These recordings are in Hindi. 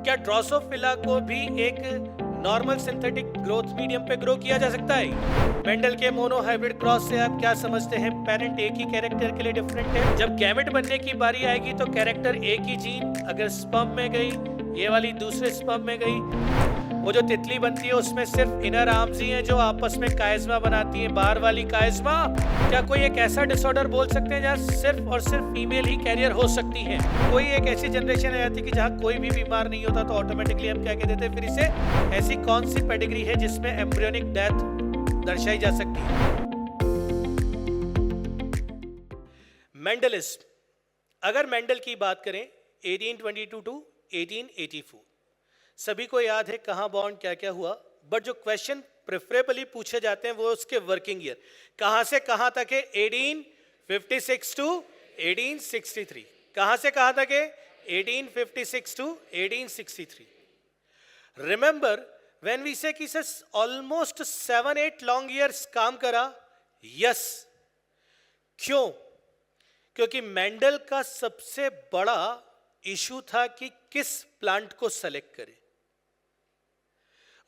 क्या ड्रोसोफिला को भी एक नॉर्मल सिंथेटिक ग्रोथ मीडियम पे ग्रो किया जा सकता है? मेंडल के मोनो हाइब्रिड क्रॉस से आप क्या समझते हैं? पेरेंट एक ही कैरेक्टर के लिए डिफरेंट है। जब गैमेट बनने की बारी आएगी तो कैरेक्टर एक ही जीन अगर स्पर्म में गई, ये वाली दूसरे स्पर्म में गई, वो जो तितली बनती है उसमें सिर्फ इनर आर्म्स ही हैं जो आपस में कायस्मा बनाती हैं, बाहर वाली कायस्मा। क्या कोई एक ऐसा डिसऑर्डर बोल सकते हैं जहाँ सिर्फ और सिर्फ फीमेल ही कैरियर हो सकती है? कोई एक ऐसी जनरेशन आ जाती है कि जहाँ कोई भी बीमार नहीं होता तो ऑटोमेटिकली हम क्या कह देते हैं फिर इसे? ऐसी कौन सी पेडिग्री है जिसमें एम्ब्रियोनिक डेथ दर्शाई जा सकती है? मेंडलिज्म, अगर मेंडल की बात करें 1822 टू 1884, सभी को याद है कहां बॉर्न, क्या क्या हुआ, बट जो क्वेश्चन प्रेफरेबली पूछे जाते हैं वो उसके वर्किंग ईयर कहां से कहां तक है? 1856 टू 1863। कहां से कहां तक है? 1856 टू 1863। रिमेंबर व्हेन वी से कि सर ऑलमोस्ट 7-8 लॉन्ग ईयर्स काम करा, यस। क्यों? क्योंकि मेंडल का सबसे बड़ा इशू था कि किस प्लांट को सेलेक्ट करे,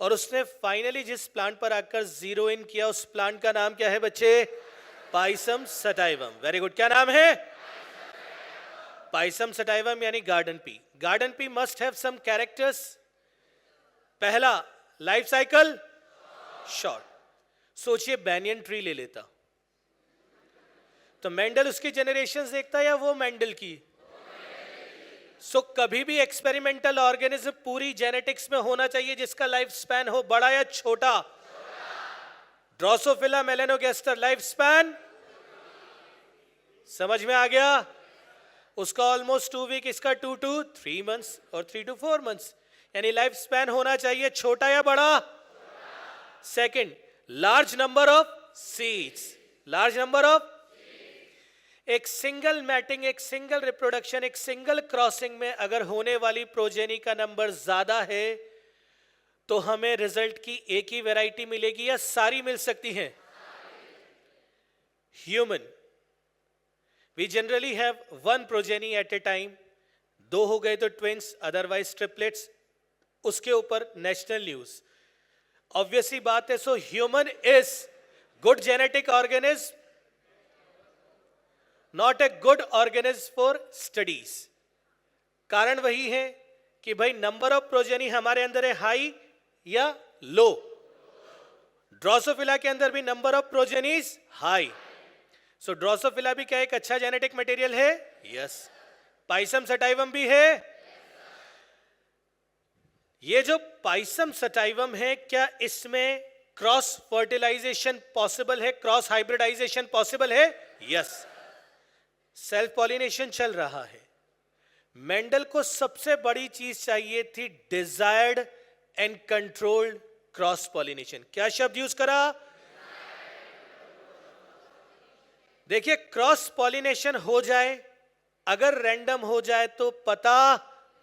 और उसने फाइनली जिस प्लांट पर आकर जीरो इन किया उस प्लांट का नाम क्या है बच्चे? Pisum sativum. Very good. क्या नाम है? पाइसम सटाइवम यानी garden pea. Garden pea must have some characters. पहला, लाइफ साइकिल शॉर्ट। सोचिए बैनियन ट्री ले लेता तो मेंडल उसकी जनरेशंस देखता या वो मेंडल की? सो कभी भी एक्सपेरिमेंटल ऑर्गेनिज्म पूरी जेनेटिक्स में होना चाहिए जिसका लाइफ स्पैन हो बड़ा या छोटा। ड्रोसोफिला मेलेनोगेस्टर लाइफ स्पैन समझ में आ गया? उसका ऑलमोस्ट 2 वीक, इसका 2 to 3 months और 3 to 4 months, यानी लाइफ स्पैन होना चाहिए छोटा या बड़ा? Second, large number of seeds. Large number of, एक सिंगल मैटिंग, एक सिंगल रिप्रोडक्शन, एक सिंगल क्रॉसिंग में अगर होने वाली प्रोजेनी का नंबर ज्यादा है तो हमें रिजल्ट की एक ही वैरायटी मिलेगी या सारी मिल सकती हैं? Human, we generally have 1 progeny at a time. 2 हो गए तो ट्विंस, अदरवाइज ट्रिपलेट्स। उसके ऊपर नेशनल न्यूज, ऑब्वियसली बात है। So human is good genetic organism, not a good organism for studies. कारण वही है कि भाई नंबर ऑफ प्रोजेनी हमारे अंदर है हाई या लो। ड्रोसोफिला के अंदर भी number of progenies high. So Drosophila भी क्या एक अच्छा जेनेटिक मटेरियल है? यस। पाइसम सटाइवम भी है। ये जो पाइसम सटाइवम है, क्या इसमें क्रॉस फर्टिलाइजेशन पॉसिबल है? क्रॉस हाइब्रिडाइजेशन पॉसिबल है? यस। सेल्फ पॉलिनेशन चल रहा है। मेंडल को सबसे बड़ी चीज चाहिए थी desired and controlled cross pollination. क्या शब्द यूज करा? देखिए, क्रॉस पॉलिनेशन हो जाए, अगर रैंडम हो जाए तो पता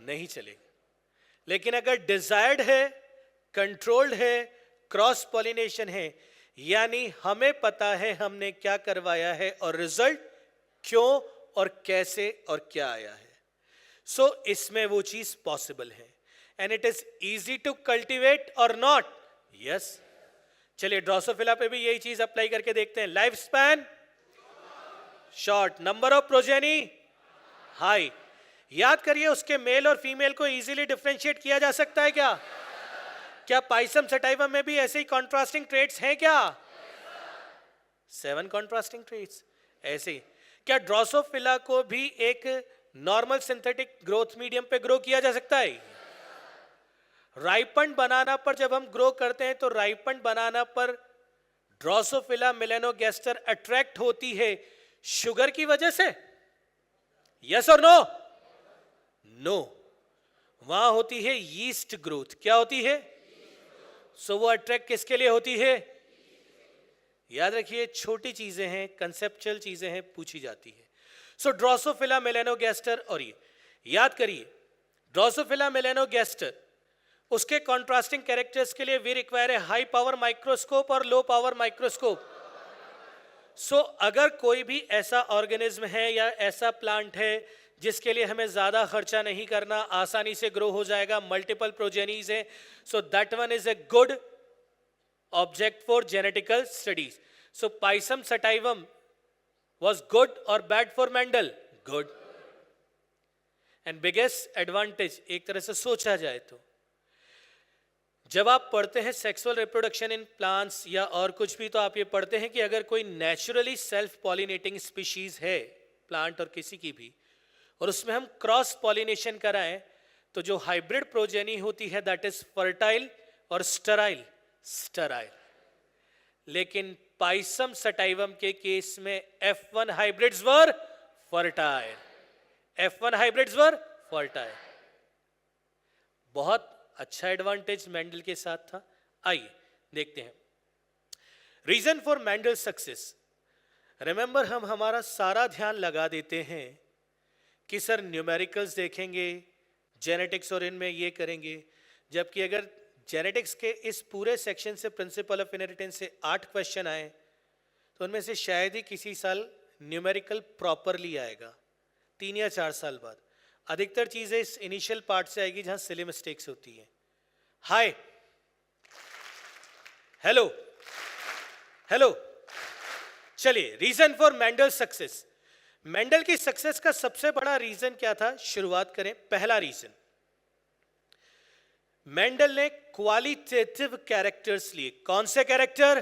नहीं चलेगा, लेकिन अगर डिजायर्ड है, कंट्रोल्ड है, क्रॉस पॉलिनेशन है, यानी हमें पता है हमने क्या करवाया है और रिजल्ट क्यों और कैसे और क्या आया है। सो इसमें वो चीज पॉसिबल है and it is easy to cultivate और नॉट? यस। चलिए ड्रोसोफिला पे भी यही चीज अप्लाई करके देखते हैं। Life span short, number of progeny high. याद करिए, उसके मेल और फीमेल को इजीली डिफरेंशिएट किया जा सकता है क्या? क्या पाइसम सटाइवम में भी ऐसे ही कॉन्ट्रास्टिंग ट्रेट्स हैं क्या? 7 कॉन्ट्रास्टिंग ट्रेट्स ऐसे ही। क्या ड्रोसोफिला को भी एक नॉर्मल सिंथेटिक ग्रोथ मीडियम पे ग्रो किया जा सकता है? राइपन बनाना पर जब हम ग्रो करते हैं तो राइपन बनाना पर ड्रोसोफिला मेलेनोगेस्टर अट्रैक्ट होती है शुगर की वजह से? यस और नो? नो। वहां होती है यीस्ट ग्रोथ। क्या होती है? सो वो अट्रैक्ट किसके लिए होती है? याद रखिए, छोटी चीजें हैं, कंसेप्चुअल चीजें हैं, पूछी जाती है। सो ड्रोसोफिला मेलेनोगेस्टर, और ये याद करिए, ड्रोसोफिला मेलेनोगेस्टर उसके कॉन्ट्रास्टिंग कैरेक्टर्स के लिए वी रिक्वायर है हाई पावर माइक्रोस्कोप और लो पावर माइक्रोस्कोप। सो अगर कोई भी ऐसा ऑर्गेनिज्म है या ऐसा प्लांट है जिसके लिए हमें ज्यादा खर्चा नहीं करना, आसानी से ग्रो हो जाएगा, मल्टीपल प्रोजेनीज है, so that one is a good object for genetical studies. So Pisum sativum was good or bad for Mendel? Good. And biggest advantage, एक तरह से सोचा जाए तो, जब आप पढ़ते हैं सेक्सुअल रिप्रोडक्शन इन प्लांट्स या और कुछ भी, तो आप ये पढ़ते हैं कि अगर कोई नेचुरली सेल्फ पॉलिनेटिंग स्पीशीज है प्लांट और किसी की भी, और उसमें हम क्रॉस पॉलिनेशन कराएं, तो जो हाइब्रिड प्रोजेनी होती है दैट इज फर्टाइल और स्टराइल. लेकिन पाइसम सटाइवम के केस में F1 हाइब्रिड्स वर फर्टाइल. बहुत अच्छा एडवांटेज मेंडल के साथ था. आइए देखते हैं reason for Mendel success. Remember, हम हमारा सारा ध्यान लगा देते हैं कि सर न्यूमेरिकल्स देखेंगे, जेनेटिक्स और इनमें ये करेंगे, जबकि अगर जेनेटिक्स के इस पूरे सेक्शन से प्रिंसिपल ऑफ इनहेरिटेंस से 8 क्वेश्चन आए तो उनमें से शायद ही किसी साल न्यूमेरिकल प्रॉपरली आएगा, 3 या 4 साल बाद. अधिकतर चीजें इस इनिशियल पार्ट से आएगी जहां सिली मिस्टेक्स होती हैं. Hi, hello. चलिए, reason for Mendel success. Mendel की सक्सेस का सबसे बड़ा रीजन क्या था, शुरुआत करें. पहला रीजन, मेंडल ने क्वालिटेटिव कैरेक्टर्स लिए. कौन से कैरेक्टर?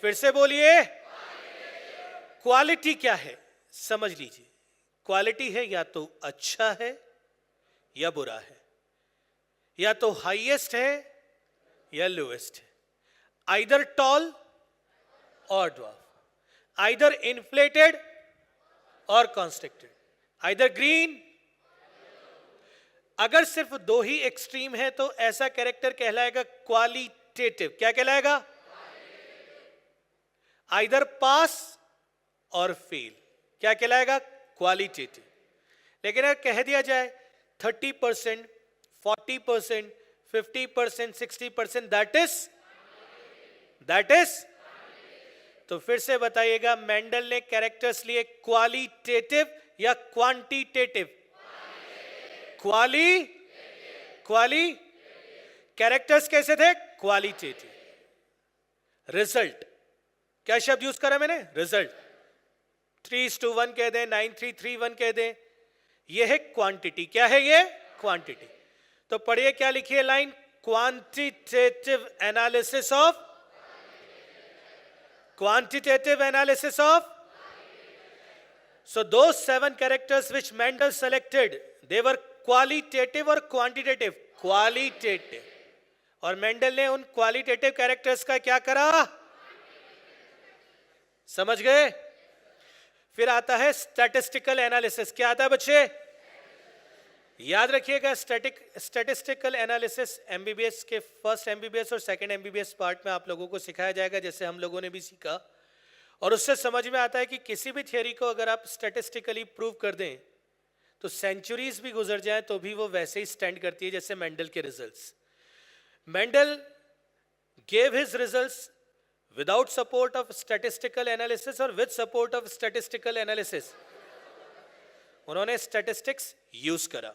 फिर से बोलिए. क्वालिटी क्या है समझ लीजिए. क्वालिटी है या तो अच्छा है या बुरा है, या तो हाईएस्ट है या लोएस्ट है, आइदर टॉल और ड्वार्फ, आइदर इन्फ्लेटेड और कॉन्स्ट्रिक्टेड, आइदर ग्रीन. अगर सिर्फ 2 ही एक्सट्रीम है तो ऐसा कैरेक्टर कहलाएगा क्वालिटेटिव. क्या कहलाएगा? आइदर पास और फेल. क्या कहलाएगा? क्वालिटेटिव. लेकिन अगर कह दिया जाए 30%, 40%, 50%, 60%, दैट इज. तो फिर से बताइएगा, मेंडल ने कैरेक्टर्स लिए क्वालिटेटिव या क्वांटिटेटिव? क्वाली. कैरेक्टर्स कैसे थे? क्वालिटेटिव. रिजल्ट, क्या शब्द यूज करा मैंने? रिजल्ट. 3:1 कह दें, 9:3:3:1 कह दें, ये है क्वांटिटी. क्या है ये? क्वांटिटी. तो पढ़िए क्या लिखिए line, quantitative analysis of. So those 7 characters which Mendel selected, they were qualitative or quantitative? Qualitative. और मेंडल ने उन क्वालिटेटिव कैरेक्टर्स का क्या करा? समझ गए? फिर आता है स्टैटिस्टिकल एनालिसिस. क्या आता है बच्चे? याद रखिएगा, स्टैटिस्टिकल एनालिसिस एमबीबीएस के फर्स्ट एमबीबीएस और सेकंड एमबीबीएस पार्ट में आप लोगों को सिखाया जाएगा, जैसे हम लोगों ने भी सीखा. और उससे समझ में आता है कि किसी भी थियरी को अगर आप स्टैटिस्टिकली प्रूव कर दें तो सेंचुरीज भी गुजर जाए तो भी वो वैसे ही स्टैंड करती है जैसे मेंडल के results. Mendel gave his results without support of statistical analysis और with support of statistical analysis. उन्होंने स्टैटिस्टिक्स यूज करा.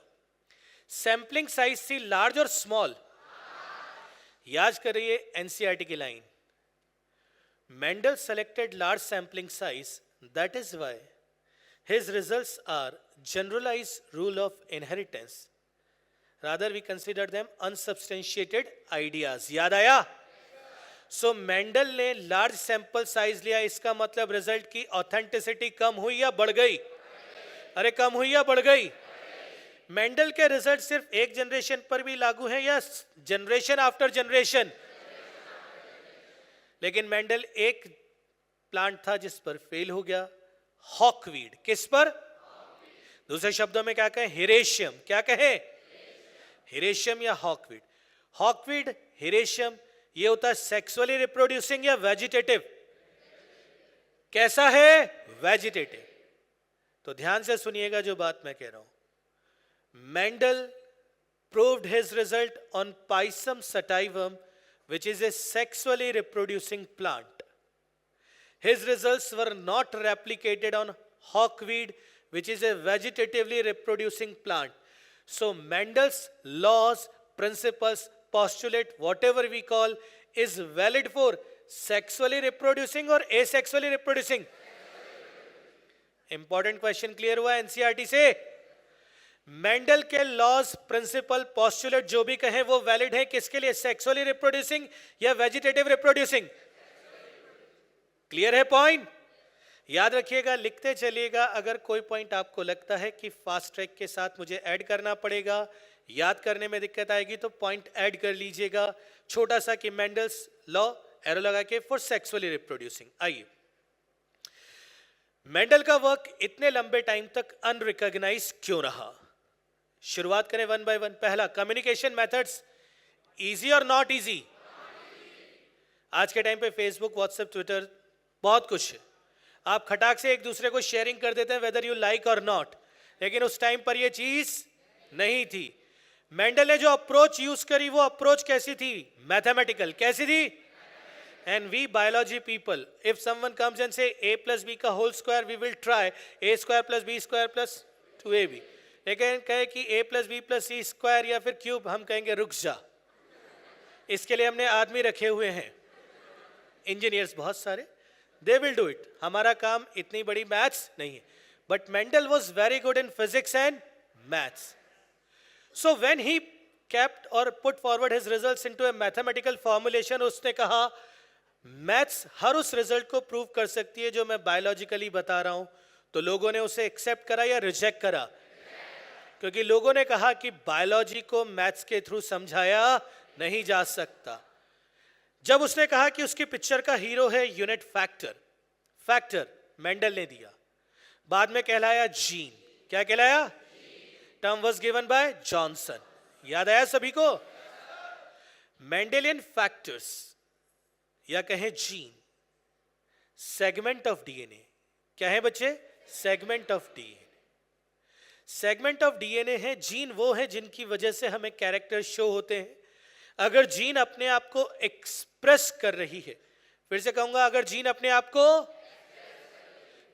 सैंपलिंग साइज थी लार्ज और स्मॉल. याद करिए एनसीईआरटी की line, Mendel selected large sampling size, that is why his results are generalized rule of inheritance. Rather we consider them unsubstantiated ideas. याद आया? So Mendel ने large sample size लिया, इसका मतलब रिजल्ट की ऑथेंटिसिटी कम हुई या बढ़ गई? अरे कम हुई या बढ़ गई? मेंडल के रिजल्ट सिर्फ एक जनरेशन पर भी लागू हैं या जनरेशन आफ्टर जनरेशन? लेकिन मेंडल एक प्लांट था जिस पर फेल हो गया, हॉकवीड. किस पर? दूसरे शब्दों में क्या कहें? हिरेशियम. क्या कहें? हिरेशियम या हॉकवीड. हॉकवीड, हिरेशियम, ये होता है सेक्सुअली रिप्रोड्यूसिंग या वेजिटेटिव? कैसा है? वेजिटेटिव. तो ध्यान से सुनिएगा जो बात मैं कह रहा हूं. Mendel proved his result on Pisum sativum, which is a sexually reproducing plant. His results were not replicated on hawkweed, which is a vegetatively reproducing plant. So Mendel's laws, principles, postulate, whatever we call, is valid for sexually reproducing or asexually reproducing. Important question clear हुआ एनसीईआरटी से? मेंडल के लॉज, प्रिंसिपल, पॉस्टुलेट जो भी कहें वो वैलिड है किसके लिए? सेक्सुअली रिप्रोड्यूसिंग या वेजिटेटिव रिप्रोड्यूसिंग? क्लियर है पॉइंट? याद रखिएगा, लिखते चलिएगा। अगर कोई पॉइंट आपको लगता है कि फास्ट ट्रैक के साथ मुझे ऐड करना पड़ेगा, याद करने में दिक्कत आएगी, तो पॉइंट ऐड कर लीजिएगा छोटा सा कि मेंडल्स लॉ एरो लगा के फॉर सेक्सुअली रिप्रोड्यूसिंग। आइए, मेंडल का वर्क इतने लंबे टाइम तक अनरिकॉग्नाइज क्यों रहा? शुरुआत करें वन बाय वन। पहला, कम्युनिकेशन मेथड्स इजी और नॉट इजी? आज के टाइम पे फेसबुक, व्हाट्सएप, ट्विटर बहुत कुछ है, आप खटाक से एक दूसरे को शेयरिंग कर देते हैं वेदर यू लाइक और नॉट, लेकिन उस टाइम पर ये चीज नहीं थी। मेंडल ने जो अप्रोच यूज करी वो अप्रोच कैसी थी? मैथमेटिकल। कैसी थी? And we biology people, if someone comes and say a plus B का whole square, we will try a square plus B square plus 2ab। लेकिन कहे कि a plus b plus c square या फिर क्यूब, हम कहेंगे रुक जा। इसके लिए हमने आदमी रखे हुए हैं, इंजीनियर्स बहुत सारे, they will do it। हमारा काम इतनी बड़ी मैथ्स नहीं है। But Mendel was very good in physics and maths. So when he kept or put forward his results into a mathematical formulation, उसने कहा मैथ्स हर उस रिजल्ट को प्रूव कर सकती है जो मैं बायोलॉजिकली बता रहा हूं। तो लोगों ने उसे एक्सेप्ट करा या रिजेक्ट करा? क्योंकि लोगों ने कहा कि बायोलॉजी को मैथ्स के थ्रू समझाया नहीं जा सकता। जब उसने कहा कि उसकी पिक्चर का हीरो है यूनिट फैक्टर, फैक्टर मेंडल ने दिया, बाद में कहलाया जीन। क्या कहलाया? Term was given by Johnson. याद आया सभी को? मेंडेलियन फैक्टर्स या कहें जीन, सेगमेंट ऑफ डीएनए। क्या है बच्चे? Segment of DNA. Segment of DNA है, जीन वो है जिनकी वजह से हमें कैरेक्टर शो होते हैं। अगर जीन अपने आप को एक्सप्रेस कर रही है, फिर से कहूंगा, अगर जीन अपने आप को,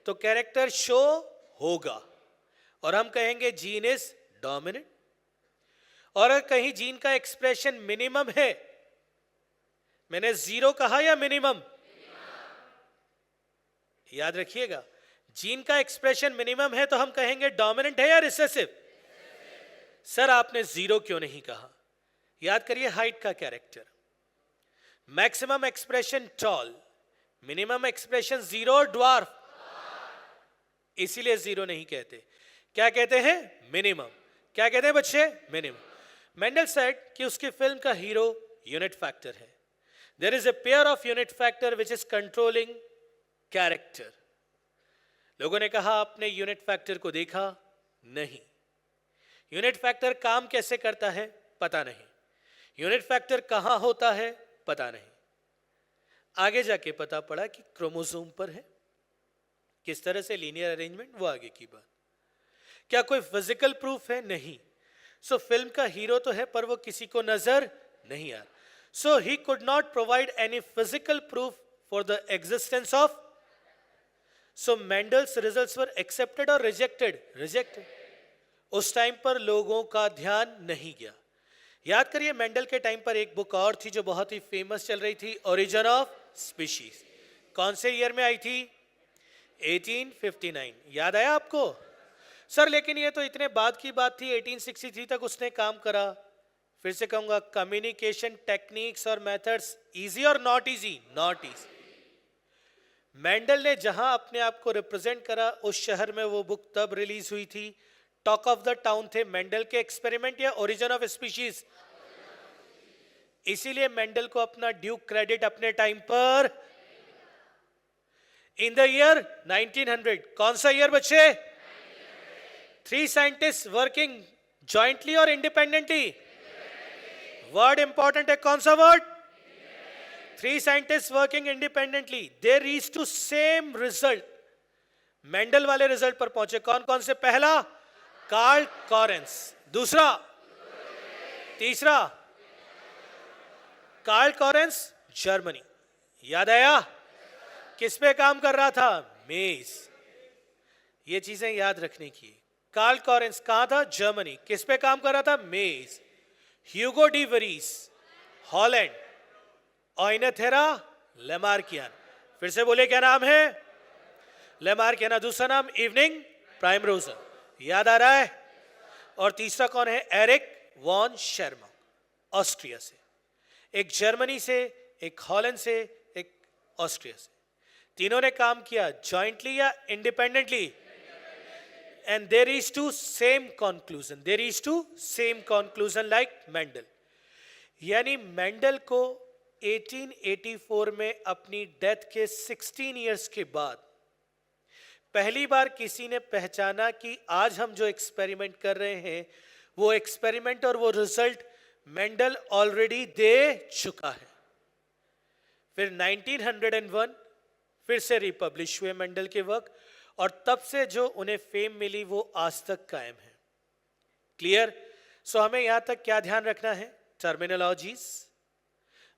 तो कैरेक्टर शो होगा और हम कहेंगे जीन इज डोमिनेंट। और अगर कहीं जीन का एक्सप्रेशन मिनिमम है, मैंने जीरो कहा या मिनिमम? याद रखिएगा, जीन का एक्सप्रेशन मिनिमम है तो हम कहेंगे डोमिनेंट है या रिसेसिव? सर आपने जीरो क्यों नहीं कहा? याद करिए हाइट का character, maximum expression tall, minimum expression zero dwarf, इसीलिए जीरो नहीं कहते। क्या कहते हैं? मिनिमम। क्या कहते हैं बच्चे? मिनिमम। मेंडल सेड कि उसकी फिल्म का हीरो यूनिट फैक्टर है। There is a pair of unit factor which is controlling character. लोगों ने कहा आपने यूनिट फैक्टर को देखा? नहीं। यूनिट फैक्टर काम कैसे करता है? पता नहीं। यूनिट फैक्टर कहां होता है? पता नहीं। आगे जाके पता पड़ा कि क्रोमोसोम पर है। किस तरह से लीनियर अरेंजमेंट, वो आगे की बात। क्या कोई फिजिकल प्रूफ है? नहीं। सो फिल्म का हीरो तो है पर वो किसी को नजर नहीं आ रहा। So he could not provide any physical proof for the existence of. So Mendel's results were accepted और रिजेक्टेड? रिजेक्टेड। उस टाइम पर लोगों का ध्यान नहीं गया। याद करिए, मेंडल के टाइम पर एक बुक और थी जो बहुत ही फेमस चल रही थी, ओरिजिन ऑफ स्पीशीज। कौन से ईयर में आई थी? 1859। याद आया आपको? सर लेकिन ये तो इतने बाद की बात थी, 1863 तक उसने काम करा। फिर से कहूंगा, कम्युनिकेशन टेक्निक्स और मेथड्स इजी और not easy? Not easy. Mendel ने जहां अपने आप को रिप्रेजेंट करा, उस शहर में वो बुक तब रिलीज हुई थी। टॉक ऑफ द टाउन थे मेंडल के एक्सपेरिमेंट या ओरिजिन ऑफ स्पीशीज। इसीलिए मेंडल को अपना ड्यू क्रेडिट अपने टाइम पर, इन द ईयर 1900। कौन सा ईयर बच्चे? 3 साइंटिस्ट वर्किंग जॉइंटली और इंडिपेंडेंटली। वर्ड इंपॉर्टेंट है, कौन सा word? 3 scientist working independently, they reach to same result. Mendel वाले रिजल्ट पर पहुंचे। कौन कौन से? पहला कार्ल कॉरेंस, दूसरा, तीसरा कार्ल कॉरेंस जर्मनी। याद आया? किस पे काम कर रहा था? मेज। ये चीजें याद रखने की। कार्ल कॉरेंस कहाँ था? जर्मनी। किस पे काम कर रहा था? मेज। ह्यूगो डी वरीस हॉलैंड। ऑयनेथेरा लेमार्कियन। फिर से बोले क्या नाम है? लेमार्कियन। दूसरा नाम इवनिंग प्राइमरोज़र। याद आ रहा है? और तीसरा कौन है? एरिक वॉन शर्मा, ऑस्ट्रिया से। एक जर्मनी से, एक हॉलैंड से, एक ऑस्ट्रिया से। तीनों ने काम किया जॉइंटली या independently, and they reached to same conclusion. They reached to same conclusion like Mendel. यानी मेंडल को 1884 में अपनी डेथ के 16 इयर्स के बाद पहली बार किसी ने पहचाना कि आज हम जो एक्सपेरिमेंट कर रहे हैं वो एक्सपेरिमेंट और वो रिजल्ट मेंडल ऑलरेडी दे चुका है। फिर 1901 फिर से रिपब्लिश हुए मेंडल के वर्क, और तब से जो उन्हें फेम मिली वो आज तक कायम है। क्लियर? सो हमें यहां तक क्या ध्यान रखना है? Terminologies.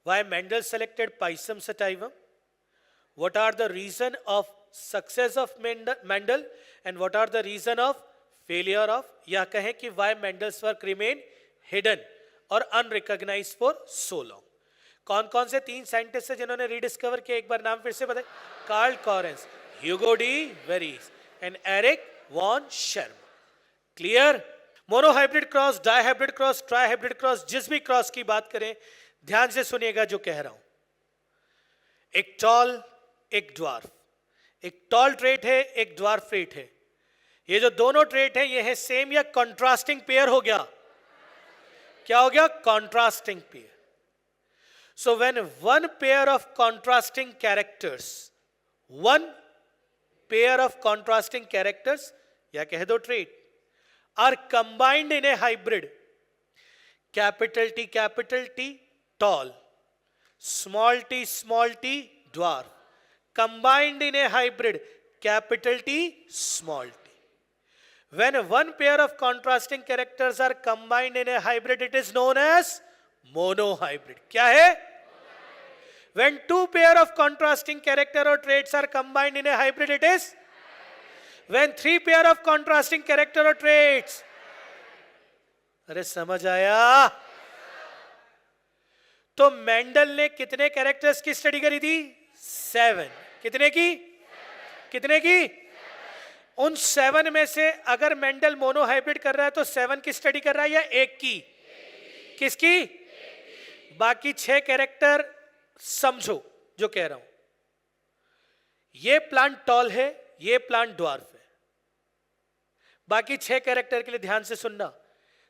Why Mendel selected Pisum sativum, what are the reason of success of Mendel and what are the reason of failure of, या कहें कि why Mendel's work remain hidden और अनरिकॉग्नाइज्ड फॉर सो लॉन्ग। कौन कौन से 3 साइंटिस्ट हैं जिन्होंने रीडिस्कवर किया? एक बार नाम फिर से बताएं। Carl Correns, Hugo de Vries and Erich von Tschermak. Clear? Monohybrid cross, dihybrid cross, trihybrid cross, जिस भी क्रॉस की बात करें ध्यान से सुनिएगा जो कह रहा हूं। एक टॉल, एक ड्वार्फ। एक टॉल ट्रेट है, एक ड्वार्फ ट्रेट है। ये जो दोनों ट्रेट है ये है सेम या कॉन्ट्रास्टिंग पेयर हो गया? क्या हो गया? Contrasting pair. So when one pair of contrasting characters, one pair of contrasting characters, या कह दो trait, are combined in a hybrid, capital T, tall, small t, dwarf, combined in a hybrid, capital T, small t. When one pair of contrasting characters are combined in a hybrid, it is known as monohybrid. क्या है? When two pair of contrasting character or traits are combined in a hybrid, it is? When 3 pair of contrasting character or traits, अरे समझ आया? तो मेंडल ने कितने कैरेक्टर्स की स्टडी करी थी? 7। कितने की? कितने की? उन 7 में से अगर मेंडल मोनोहाइब्रिड कर रहा है तो 7 की स्टडी कर रहा है या 1 की? किसकी? बाकी 6 कैरेक्टर समझो जो कह रहा हूं। ये प्लांट टॉल है, ये प्लांट ड्वार्फ है। बाकी 6 कैरेक्टर के लिए ध्यान से सुनना।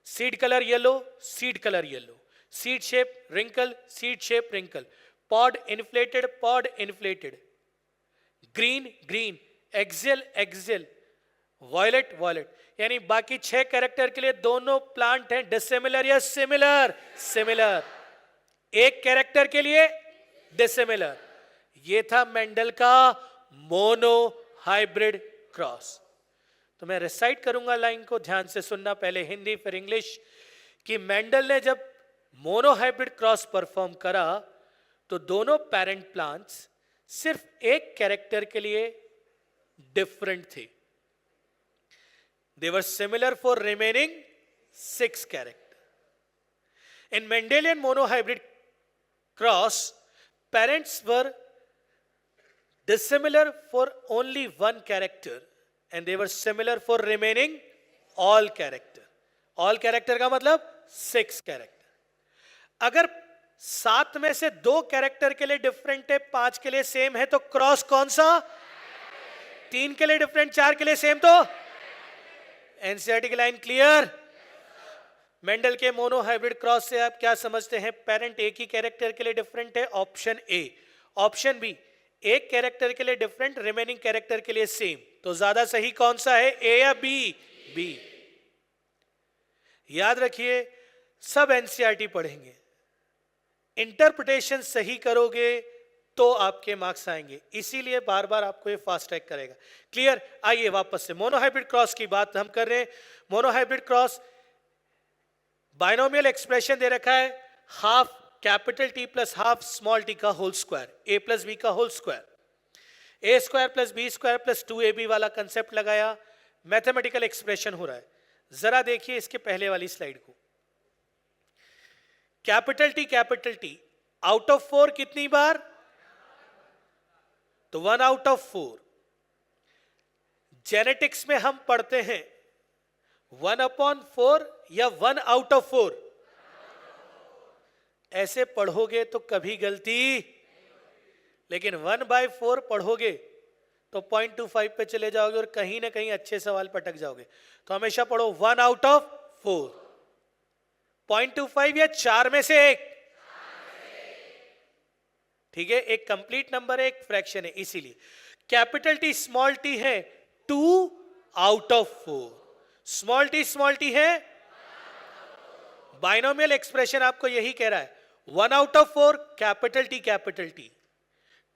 Seed colour yellow, seed colour yellow, seed shape wrinkle, seed shape wrinkle, pod inflated, green green, axil axil, violet violet. यानी बाकी 6 कैरेक्टर के लिए दोनों प्लांट हैं डिसिमिलर या सिमिलर? सिमिलर। एक कैरेक्टर के लिए डिसिमिलर। ये था मेंडल का मोनोहाइब्रिड क्रॉस। तो मैं रिसाइट करूंगा लाइन को, ध्यान से सुनना, पहले हिंदी फिर इंग्लिश। कि मेंडल ने जब मोनोहाइब्रिड क्रॉस परफॉर्म करा तो दोनों पेरेंट प्लांट्स सिर्फ एक कैरेक्टर के लिए डिफरेंट थे। They were similar for remaining 6 characters. In Mendelian monohybrid cross, parents were dissimilar for only 1 character and they were similar for remaining all character. All character का मतलब 6 character. अगर 7 में से 2 कैरेक्टर के लिए डिफरेंट है, 5 के लिए सेम है, तो क्रॉस कौन सा? 3 के लिए डिफरेंट, 4 के लिए सेम, तो एनसीईआरटी की लाइन क्लियर? मेंडल के मोनोहाइब्रिड क्रॉस से आप क्या समझते हैं? पेरेंट एक ही कैरेक्टर के लिए डिफरेंट है, ऑप्शन ए। ऑप्शन बी, एक कैरेक्टर के लिए डिफरेंट, रिमेनिंग कैरेक्टर के लिए सेम। तो ज्यादा सही कौन सा है, ए या बी? बी। याद रखिए, सब एनसीईआरटी पढ़ेंगे, इंटरप्रिटेशन सही करोगे तो आपके मार्क्स आएंगे, इसीलिए बार बार आपको ये फास्ट ट्रैक करेगा। क्लियर? आइए वापस से मोनोहाइब्रिड क्रॉस की बात हम कर रहे हैं। मोनोहाइब्रिड क्रॉस बाइनोमियल एक्सप्रेशन दे रखा है, half capital T plus half small T का whole square, A plus B का whole square, A square plus B square plus 2ab वाला कंसेप्ट लगाया। मैथमेटिकल एक्सप्रेशन हो रहा है। जरा देखिए इसके पहले वाली स्लाइड को। कैपिटल टी आउट ऑफ 4 कितनी बार? तो 1 आउट ऑफ 4। जेनेटिक्स में हम पढ़ते हैं 1/4 या 1 आउट ऑफ 4। ऐसे पढ़ोगे तो कभी गलती, लेकिन 1/4 पढ़ोगे तो 0.25 पे चले जाओगे और कहीं ना कहीं अच्छे सवाल पटक जाओगे। तो हमेशा पढ़ो 1 आउट ऑफ 4। 0.25 या 4 में से एक, ठीक है, एक कंप्लीट नंबर है, एक फ्रैक्शन है, इसीलिए कैपिटल टी स्मॉल टी है 2 आउट ऑफ 4। स्मॉल टी है, बाइनोमियल एक्सप्रेशन आपको यही कह रहा है। 1 out of 4 capital T,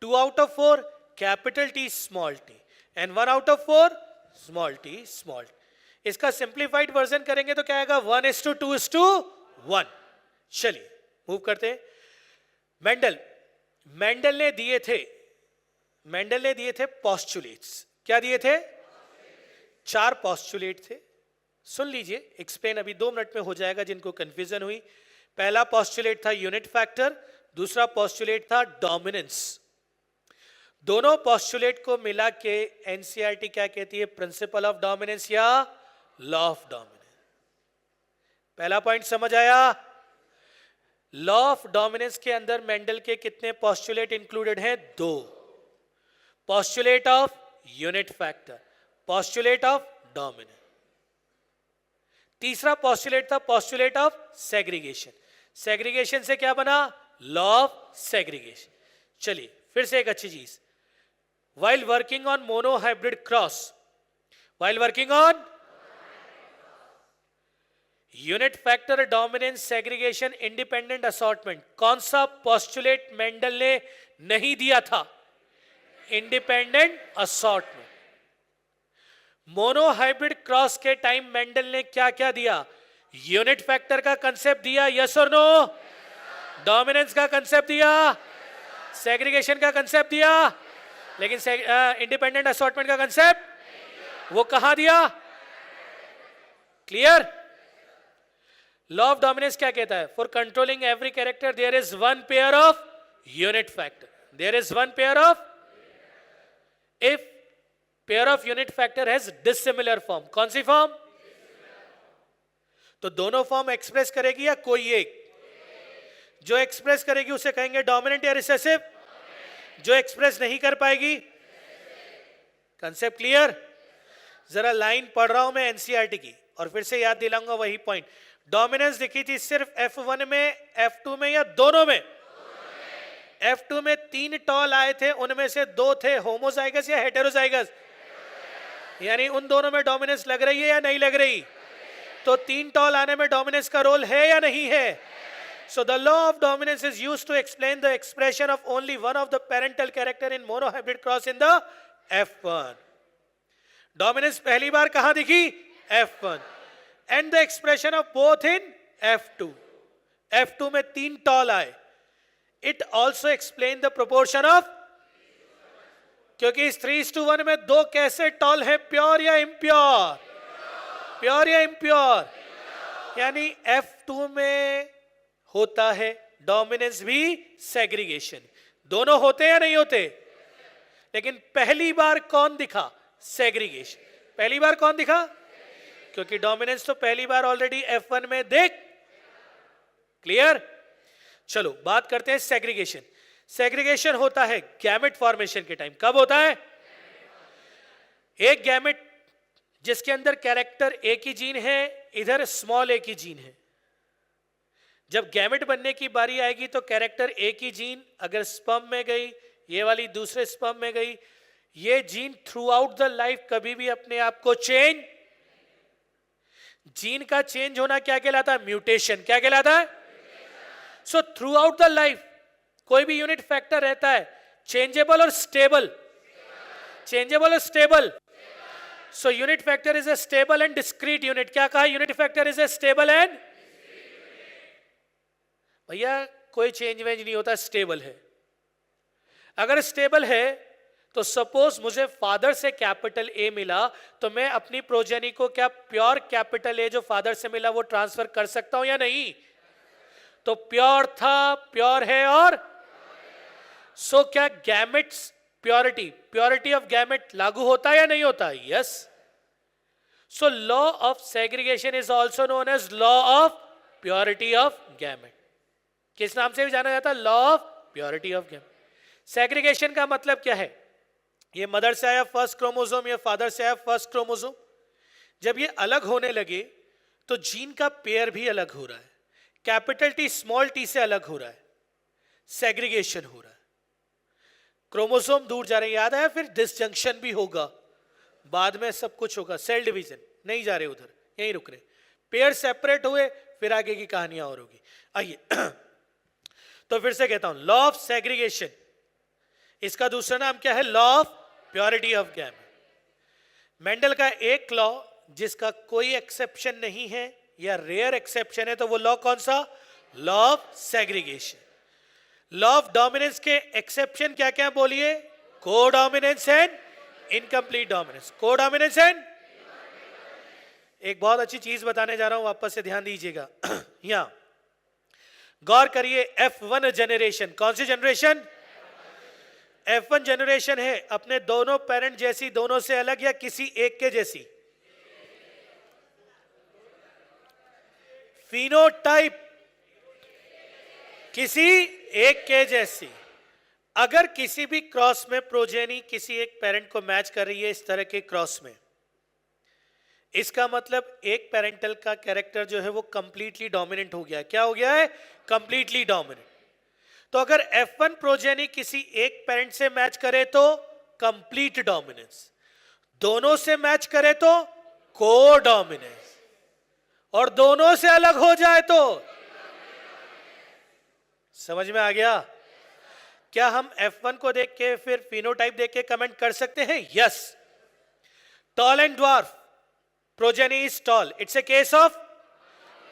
2 out of 4 capital T small T, and 1 out of 4 small T small T. इसका सिंप्लीफाइड वर्जन करेंगे तो क्या आएगा? 1:2:1। चलिए मूव करते हैं। मेंडल ने दिए थे पॉस्टुलेट्स। क्या दिए थे? 4 पॉस्टुलेट थे। सुन लीजिए, एक्सप्लेन अभी 2 मिनट में हो जाएगा जिनको कंफ्यूजन हुई। पहला पॉस्टुलेट था यूनिट फैक्टर, दूसरा पॉस्टुलेट था डोमिनेंस। दोनों पॉस्टुलेट को मिला के एनसीईआरटी क्या कहती है? प्रिंसिपल ऑफ डोमिनेंस या लॉ ऑफ डोमिनेंस। पहला पॉइंट समझ आया? लॉ ऑफ डोमिनेंस के अंदर मेंडल के कितने पॉस्टुलेट इंक्लूडेड हैं? 2। Postulate of unit factor, postulate of dominance. तीसरा पॉस्टुलेट था पॉस्टुलेट ऑफ सेग्रीगेशन। सेग्रीगेशन से क्या बना? Law of segregation. चलिए फिर से एक अच्छी चीज, while working on monohybrid cross, while working on unit factor, dominance, segregation, independent assortment, कौन सा पॉस्टुलेट मेंडल ने नहीं दिया था? Independent assortment. मोनोहाइब्रिड क्रॉस के टाइम मेंडल ने क्या क्या दिया? यूनिट फैक्टर का कंसेप्ट दिया, यस और नो? डोमिनेंस का कंसेप्ट दिया, सेग्रीगेशन का कंसेप्ट दिया, लेकिन इंडिपेंडेंट असॉर्टमेंट का कंसेप्ट वो कहां दिया? क्लियर? लॉ ऑफ डोमिनेंस क्या कहता है? For controlling every character there is 1 pair of unit factor, there is 1 pair of, if pair of unit factor has dissimilar form. कौन सी फॉर्म? तो दोनों फॉर्म एक्सप्रेस करेगी या कोई एक? जो एक्सप्रेस करेगी उसे कहेंगे डोमिनेंट या रिसेसिव, जो एक्सप्रेस नहीं कर पाएगी। Concept clear? जरा लाइन पढ़ रहा हूं मैं एनसीईआरटी की और फिर से याद दिलाऊंगा वही पॉइंट। डोमिनेंस दिखी थी सिर्फ F1 में, F2 में या दोनों में? F2 में 3 टॉल आए थे, उनमें से 2 थे होमोजाइगस या हेटेरोजाइगस, यानी उन दोनों में डोमिनेंस लग रही है या नहीं लग रही? तो 3 टॉल आने में डोमिनेंस का रोल है या नहीं है? So the law of dominance is used to explain the expression of only one of the parental character in monohybrid cross in the F1. Dominance पहली बार कहां दिखी? F1. And the expression of both in F2. F2 में 3 टॉल आए. It also explained the proportion of, क्योंकि इस 3:1 में 2 कैसे टॉल है? प्योर या इम्प्योर? प्योर या इम्प्योर? यानी F2 में होता है डोमिनेंस भी सेग्रीगेशन। दोनों होते या नहीं होते? लेकिन पहली बार कौन दिखा? सेग्रीगेशन। पहली बार कौन दिखा? क्योंकि डोमिनेंस तो पहली बार ऑलरेडी F1 में देख। क्लियर? चलो बात करते हैं सेग्रीगेशन। सेग्रीगेशन होता है गैमेट फॉर्मेशन के टाइम। कब होता है? एक गैमेट जिसके अंदर कैरेक्टर एक ही जीन है, इधर स्मॉल एक ही जीन है। जब गैमेट बनने की बारी आएगी तो कैरेक्टर एक ही जीन अगर स्पर्म में गई, ये वाली दूसरे स्पर्म में गई, ये gene through out the life कभी भी अपने आप को चेंज, जीन का चेंज होना क्या कहलाता है? म्यूटेशन। क्या कहलाता है? So through out the life कोई भी यूनिट फैक्टर रहता है चेंजेबल और स्टेबल। चेंजेबल और stable. So unit factor is a stable and discrete unit. क्या कहा? Unit factor is a stable and, भैया कोई चेंज वेंज नहीं होता, स्टेबल है। अगर स्टेबल है तो सपोज मुझे फादर से कैपिटल ए मिला, तो मैं अपनी प्रोजेनी को क्या प्योर कैपिटल ए जो फादर से मिला वो ट्रांसफर कर सकता हूं या नहीं? तो प्योर था, प्योर है, और सो क्या गैमेट्स प्योरिटी ऑफ गैमेट लागू होता है या नहीं होता? Yes. So law of segregation is also known as law of purity of gamete. किस नाम से भी जाना जाता है? Law of purity of gamete. Segregation का मतलब क्या है? ये मदर से आया फर्स्ट क्रोमोसोम या फादर से आया फर्स्ट क्रोमोसोम, जब ये अलग होने लगे तो जीन का पेयर भी अलग हो रहा है, कैपिटल टी स्मॉल टी से अलग हो रहा है, सेग्रीगेशन हो रहा है, क्रोमोसोम दूर जा रहे हैं. याद आया? फिर डिसजंक्शन भी होगा, बाद में सब कुछ होगा, सेल डिवीजन. नहीं जा रहे उधर, यहीं रुक रहे. पेयर सेपरेट हुए, फिर आगे की कहानियां और होगी. आइए तो फिर से कहता हूं, लॉ ऑफ सेग्रीगेशन, इसका दूसरा नाम क्या है? Law of purity of gamete. Mendel का एक लॉ जिसका कोई एक्सेप्शन नहीं है या रेयर एक्सेप्शन है, तो वो लॉ कौन सा? Law of segregation. Law of dominance के एक्सेप्शन क्या क्या बोलिए? Codominance and incomplete dominance. Codominance and, एक बहुत अच्छी चीज बताने जा रहा हूं, वापस से ध्यान दीजिएगा. यहां गौर करिए. F1 जनरेशन, कौन सी जनरेशन? F1 जनरेशन है अपने दोनों पेरेंट जैसी, दोनों से अलग, या किसी एक के जैसी? फिनोटाइप किसी एक के जैसी. अगर किसी भी क्रॉस में प्रोजेनी किसी एक पेरेंट को मैच कर रही है, इस तरह के क्रॉस में, इसका मतलब एक पेरेंटल का कैरेक्टर जो है वो कंप्लीटली डोमिनेंट हो गया. क्या हो गया है? Completely dominant. तो अगर F1 प्रोजेनी किसी एक पेरेंट से मैच करे तो कंप्लीट डोमिनेंस, दोनों से मैच करे तो कोडोमिनेंस, और दोनों से अलग हो जाए तो, समझ में आ गया? क्या हम F1 को देख के फिर फिनोटाइप देख के कमेंट कर सकते हैं? Yes. Tall and dwarf, progeny is tall, it's a case of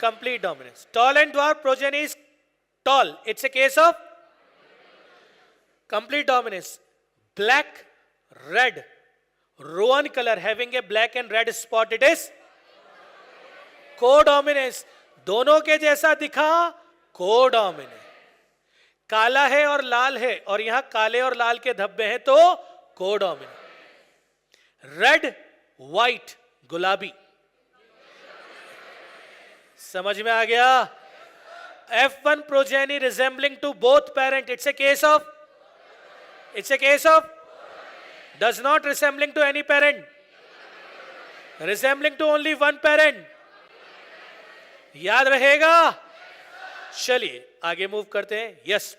complete dominance. Tall and dwarf progeny is tall, it's a case of complete dominance. Black, red, rowan color having a black and red spot, it is codominance. दोनों के जैसा दिखा, कोडोमिनेंस. काला है और लाल है, और यहां काले और लाल के धब्बे हैं, तो कोडोमिनेंस. रेड, व्हाइट, गुलाबी, समझ में आ गया? F1 progeny resembling to both parent, it's a case of does not resembling to any parent, resembling to only one parent. याद रहेगा? चलिए आगे मूव करते हैं. Yes.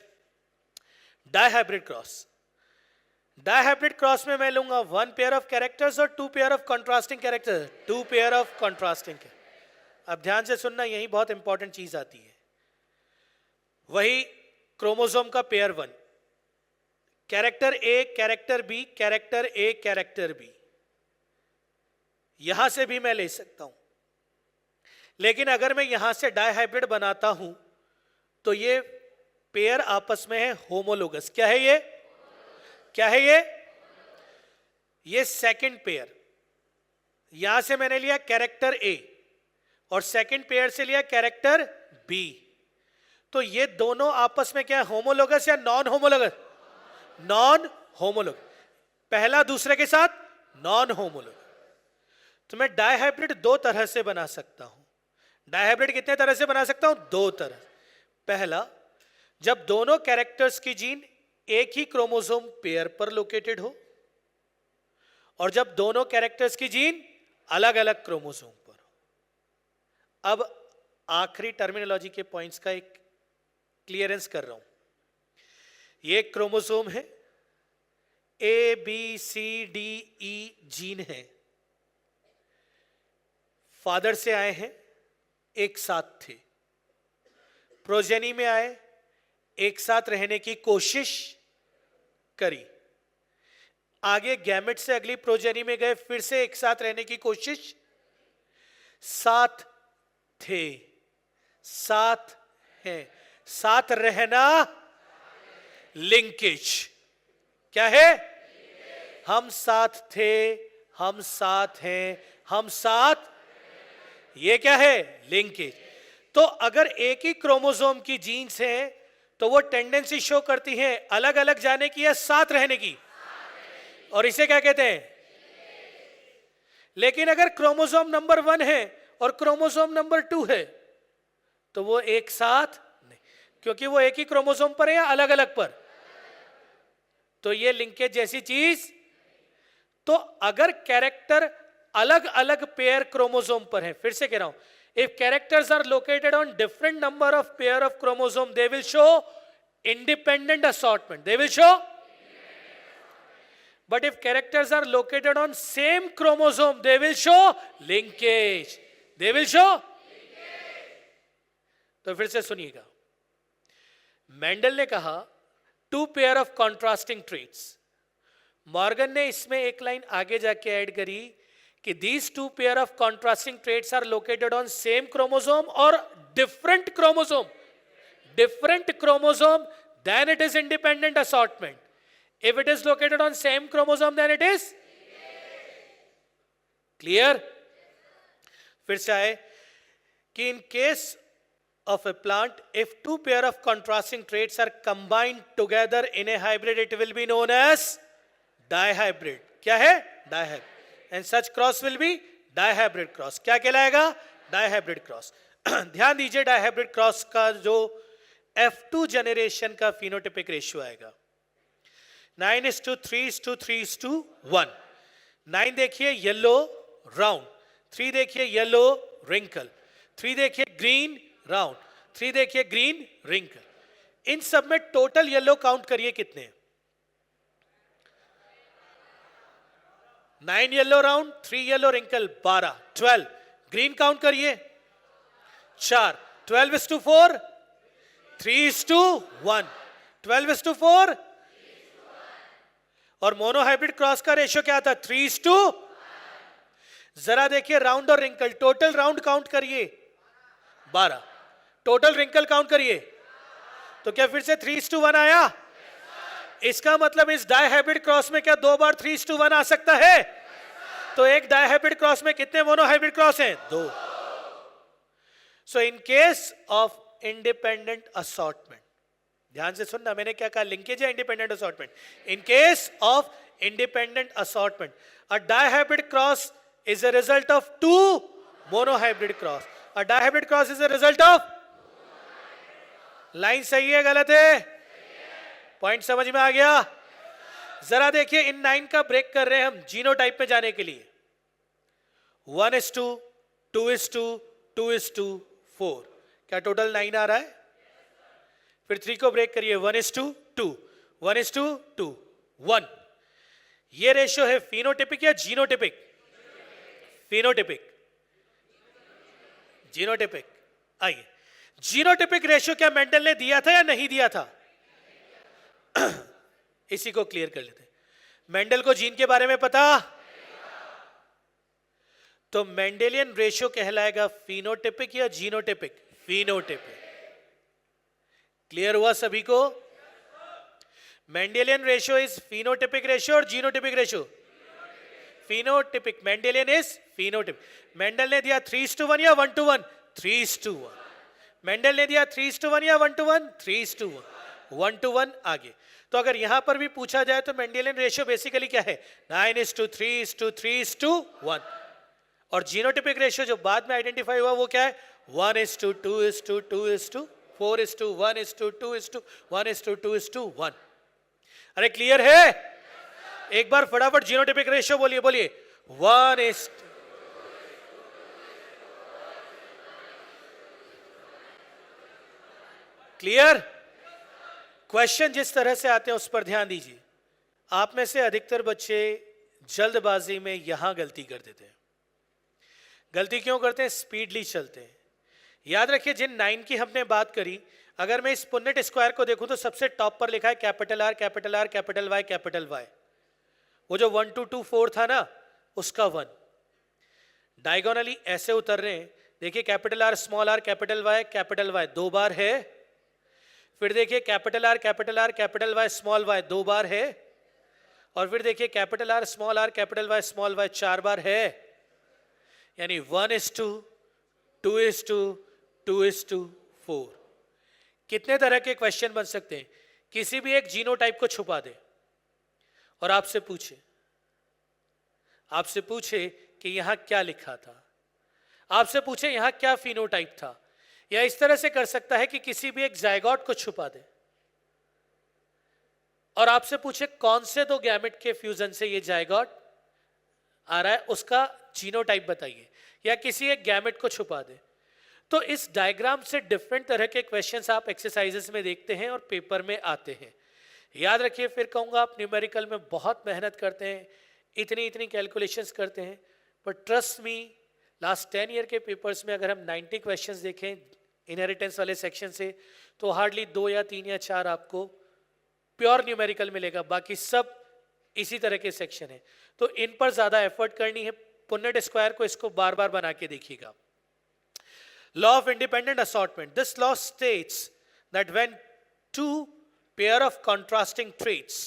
Dihybrid cross. Dihybrid cross में मैं लूंगा वन पेयर ऑफ कैरेक्टर्स और two pair of contrasting characters. Two pair of contrasting. अब ध्यान से सुनना, यही बहुत इंपॉर्टेंट चीज आती है. वही क्रोमोसोम का पेयर 1, कैरेक्टर ए, कैरेक्टर बी, कैरेक्टर ए, कैरेक्टर बी. यहां से भी मैं ले सकता हूं, लेकिन अगर मैं यहां से डायहाइब्रिड बनाता हूं तो ये पेयर आपस में है होमोलोगस. क्या है ये? क्या है ये? ये सेकंड पेयर. यहां से मैंने लिया कैरेक्टर ए और सेकंड पेयर से लिया कैरेक्टर बी. तो ये दोनों आपस में क्या है? होमोलोगस या नॉन होमोलोगस? Non homologous. पहला दूसरे के साथ नॉन होमोलोगस. तो मैं डायहाइब्रिड दो तरह से बना सकता हूं. डायहाइब्रिड कितने तरह से बना सकता हूं? दो तरह. पहला, जब दोनों कैरेक्टर्स की जीन एक ही क्रोमोसोम पेयर पर लोकेटेड हो, और जब दोनों कैरेक्टर्स की जीन अलग अलग क्रोमोसोम पर हो. अब आखिरी टर्मिनोलॉजी के पॉइंट्स का एक क्लियरेंस कर रहा हूं. ये क्रोमोसोम है, A B C D E gene है, फादर से आए हैं, एक साथ थे, प्रोजेनी में आए, एक साथ रहने की कोशिश करी, आगे गैमेट से अगली प्रोजेनी में गए, फिर से एक साथ रहने की कोशिश, साथ थे, साथ हैं. साथ रहना लिंकेज. क्या है? हम साथ थे, हम साथ हैं, हम साथ, ये क्या है? लिंकेज। तो अगर एक ही क्रोमोसोम की जीन्स है तो वो टेंडेंसी शो करती है अलग अलग जाने की या साथ रहने की, और इसे क्या कहते हैं? लेकिन अगर क्रोमोसोम नंबर 1 है और क्रोमोसोम नंबर 2 है तो वो एक साथ नहीं, क्योंकि वो एक ही क्रोमोसोम पर है या अलग अलग पर, तो ये लिंकेज जैसी चीज। तो अगर कैरेक्टर अलग अलग पेयर क्रोमोसोम पर है, फिर से कह रहा हूं, if characters are located on different number of pair of chromosome, they will show independent assortment, they will show, but if characters are located on same chromosome, they will show linkage, they will show linkage। तो फिर से सुनिएगा, मेंडल ने कहा two pair of contrasting traits, Morgan ने इसमें एक लाइन आगे जाके ऐड करी कि these two pair of contrasting traits are located on same chromosome or different chromosome, then it is independent assortment. If it is located on same chromosome, then it is clear। फिर से आए कि in case of a plant, if two pair of contrasting traits are combined together in a hybrid, it will be known as dihybrid। क्या है? dihybrid। And such cross will be dihybrid cross। क्या कहलाएगा? dihybrid cross। ध्यान दीजिए, dihybrid cross का जो F2 जनरेशन का phenotypic रेशियो आएगा 9:3:3:1। 9 देखिए येलो राउंड, 3 देखिए येलो रिंकल, 3 देखिए ग्रीन राउंड, 3 देखिए ग्रीन रिंकल। इन सब में टोटल येलो काउंट करिए कितने? 9 yellow round, 3 yellow wrinkle, 12, 12। Green count करिए 4, 12:4, 3:1, 12:4। और मोनोहाइब्रिड क्रॉस का रेशियो क्या था? 3:1। जरा देखिए राउंड और रिंकल, टोटल राउंड काउंट करिए 12, टोटल रिंकल काउंट करिए, तो क्या फिर से 3:1 आया? इसका मतलब इस डायहाइब्रिड क्रॉस में क्या 2 बार 3:1 आ सकता है? तो एक डायहाइब्रिड क्रॉस में कितने मोनोहाइब्रिड क्रॉस हैं? 2। So in case of independent assortment, ध्यान से सुनना, मैंने क्या कहा? लिंकेज या independent assortment? In case of independent assortment, a dihybrid cross is a result of two monohybrid cross. A dihybrid cross is a result of, line सही है गलत है? पॉइंट समझ में आ गया? जरा देखिए इन 9 का ब्रेक कर रहे हैं हम जीनोटाइप में जाने के लिए। 1:2, 2:2, 2:4, क्या टोटल 9 आ रहा है? फिर 3 को ब्रेक करिए 1:2, 1:2, 1। ये रेशियो है फिनोटिपिक या जीनोटिपिक? Phenotypic, genotypic. आइए, जीनोटिपिक रेशियो क्या मेंडल ने दिया था या नहीं दिया था? इसी को क्लियर कर लेते हैं। मेंडल को जीन के बारे में पता, तो मेंडेलियन रेशियो कहलाएगा फिनोटिपिक या जीनोटिपिक? फिनोटिपिक। क्लियर हुआ सभी को? Mendelian ratio is phenotypic ratio और genotypic ratio phenotypic. Mendelian is phenotypic. Mendel ने दिया 3:1 या 1:1? 3:1। मेंडल ने दिया 3:1 या 1:1? 3:1। 1:1 आगे। तो अगर यहां पर भी पूछा जाए तो मेंडेलियन रेशियो बेसिकली क्या है? 9:3:3:1। और जीनोटिपिक रेशियो जो बाद में आइडेंटिफाई हुआ वो क्या है? 1:2:2:4:1:2:2:1:1। अरे क्लियर है? एक बार फटाफट जीनोटिपिक रेशियो बोलिए, बोलिए 1:2। क्लियर? क्वेश्चन जिस तरह से आते हैं उस पर ध्यान दीजिए। आप में से अधिकतर बच्चे जल्दबाजी में यहां गलती कर देते हैं। गलती क्यों करते हैं? स्पीडली चलते हैं। याद रखिए जिन 9 की हमने बात करी, अगर मैं इस पुन्नेट स्क्वायर को देखूं तो सबसे टॉप पर लिखा है capital R capital R capital Y capital Y. वो जो 1 2 2 4 था ना, उसका 1 डायगोनली ऐसे उतर रहे हैं। देखिए capital R small r capital Y 2 बार है। फिर देखिए capital R capital Y small y 2 बार है। और फिर देखिए capital R capital Y small y 4 बार है, यानी 1:2, 2:2, 2:4। कितने तरह के क्वेश्चन बन सकते हैं? किसी भी एक जीनोटाइप को छुपा दे और आपसे पूछे कि यहां क्या लिखा था, आपसे पूछे यहां क्या फिनोटाइप था, या इस तरह से कर सकता है कि किसी भी एक जायगोट को छुपा दे और आपसे पूछे कौन से दो गैमेट के फ्यूजन से ये जायगोट आ रहा है, उसका जीनोटाइप बताइए, या किसी एक गैमेट को छुपा दे। तो इस डायग्राम से डिफरेंट तरह के क्वेश्चंस आप एक्सरसाइजेस में देखते हैं और पेपर में आते हैं। याद रखिए, फिर कहूंगा आप न्यूमेरिकल में बहुत मेहनत करते हैं, इतनी कैलकुलेशंस करते हैं, पर ट्रस्ट मी लास्ट 10 ईयर के पेपर्स में अगर हम 90 क्वेश्चंस देखें इनहेरिटेंस वाले सेक्शन से, तो हार्डली 2 या 3 या 4 आपको प्योर न्यूमेरिकल मिलेगा, बाकी सब इसी तरह के सेक्शन है। तो इन पर ज्यादा एफर्ट करनी है। पुन्नेट स्क्वायर को इसको बार बार बना के देखिएगा। Law of independent assortment. This law states that when two pair of contrasting traits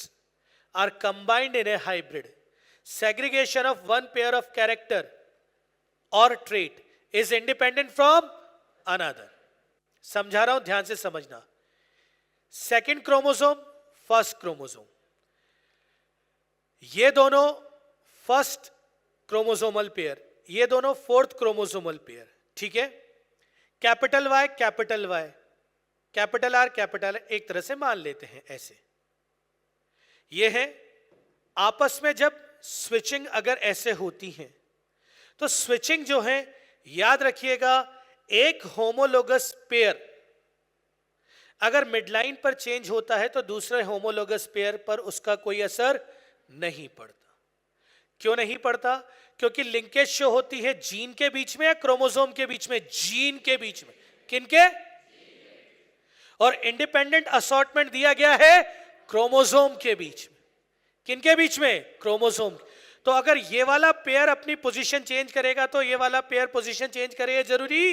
are combined in a hybrid, segregation of one pair of character or trait is independent from another. समझा रहा हूं, ध्यान से समझना। सेकेंड क्रोमोसोम, फर्स्ट क्रोमोसोम, ये दोनों फर्स्ट क्रोमोसोमल पेयर, ये दोनों फोर्थ क्रोमोसोमल पेयर, ठीक है। Capital Y, capital Y, capital R, capital एक तरह से मान लेते हैं ऐसे। ये है आपस में जब स्विचिंग अगर ऐसे होती है तो स्विचिंग जो है, याद रखिएगा, एक होमोलोगस पेयर अगर मिडलाइन पर चेंज होता है तो दूसरे होमोलोगस पेयर पर उसका कोई असर नहीं पड़ता। क्यों नहीं पड़ता? क्योंकि लिंकेज शो होती है जीन के बीच में या क्रोमोसोम के बीच में? जीन के बीच में। किनके? और इंडिपेंडेंट असॉर्टमेंट दिया गया है क्रोमोसोम के बीच में। किनके बीच में? क्रोमोसोम। तो अगर ये वाला पेयर अपनी पोजीशन चेंज करेगा तो ये वाला पेयर पोजीशन चेंज करे, जरूरी?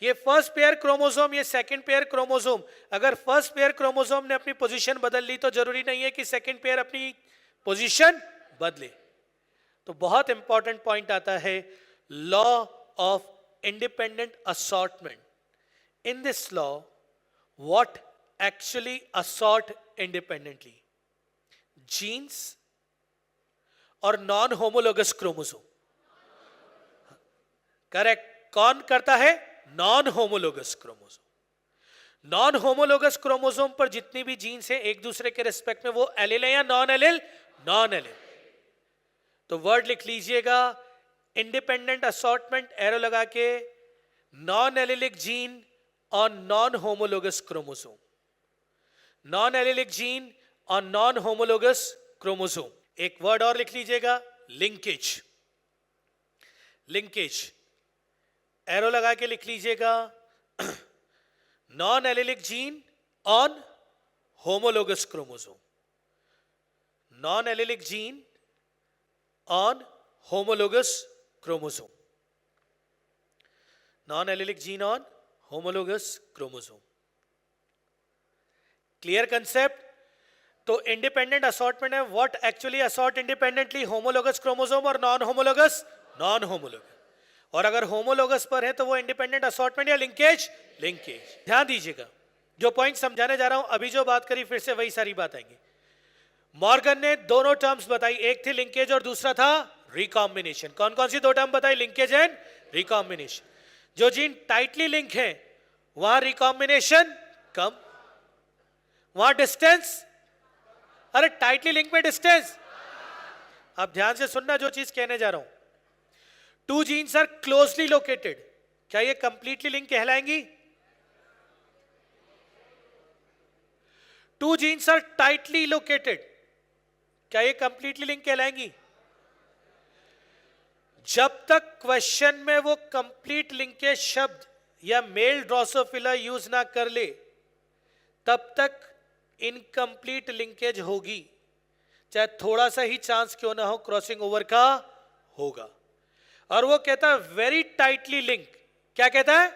ये फर्स्ट पेयर क्रोमोसोम, ये सेकंड पेयर क्रोमोसोम, अगर फर्स्ट पेयर क्रोमोसोम ने अपनी पोजीशन बदल ली तो जरूरी नहीं है कि सेकंड पेयर अपनी पोजीशन बदले। तो बहुत इंपॉर्टेंट पॉइंट आता है, law of independent assortment. In this law what actually assort independently? Genes और नॉन होमोलोगस क्रोमोसोम। करेक्ट। कौन करता है? Non homologous chromosome. Non homologous chromosome पर जितनी भी जीन्स है एक दूसरे के रिस्पेक्ट में, वो एलिल है या नॉन एलिल? Non allele. तो वर्ड लिख लीजिएगा, इंडिपेंडेंट असॉर्टमेंट, एरो लगा के, non allelic gene on non homologous chromosome. Non allelic gene on non homologous chromosome. एक वर्ड और लिख लीजिएगा, लिंकेज। लिंकेज, एरो लगा के लिख लीजिएगा, non allelic gene on homologous chromosome. Non allelic gene on homologous chromosome. Non-allelic gene on homologous chromosome. Clear concept? तो इंडिपेंडेंट असॉर्टमेंट है, what actually assort independently? Homologous chromosome और नॉन होमोलोगस? Non homologous. और अगर होमोलोगस पर है तो वो इंडिपेंडेंट असॉर्टमेंट या लिंकेज? लिंकेज। ध्यान दीजिएगा, जो पॉइंट समझाने जा रहा हूं, अभी जो बात करी फिर से वही सारी बात आएंगी। मॉर्गन ने दोनों टर्म्स बताई, एक थी लिंकेज और दूसरा था रिकॉम्बिनेशन। कौन कौन सी दो टर्म बताई? Linkage and recombination. जो जीन टाइटली लिंक है वहां रिकॉम्बिनेशन कम, वहां डिस्टेंस, अरे टाइटली लिंक में डिस्टेंस। अब ध्यान से सुनना जो चीज कहने जा रहा हूं। Two genes are closely located, क्या ये कंप्लीटली लिंक कहलाएंगी? Two genes are tightly located, क्या ये कंप्लीटली लिंक कहलाएंगी? जब तक क्वेश्चन में वो कंप्लीट लिंकेज शब्द या मेल ड्रोसोफिला यूज ना कर ले तब तक इनकम्प्लीट लिंकेज होगी, चाहे थोड़ा सा ही चांस क्यों ना हो क्रॉसिंग ओवर का होगा। और वो कहता है वेरी टाइटली लिंक। क्या कहता है?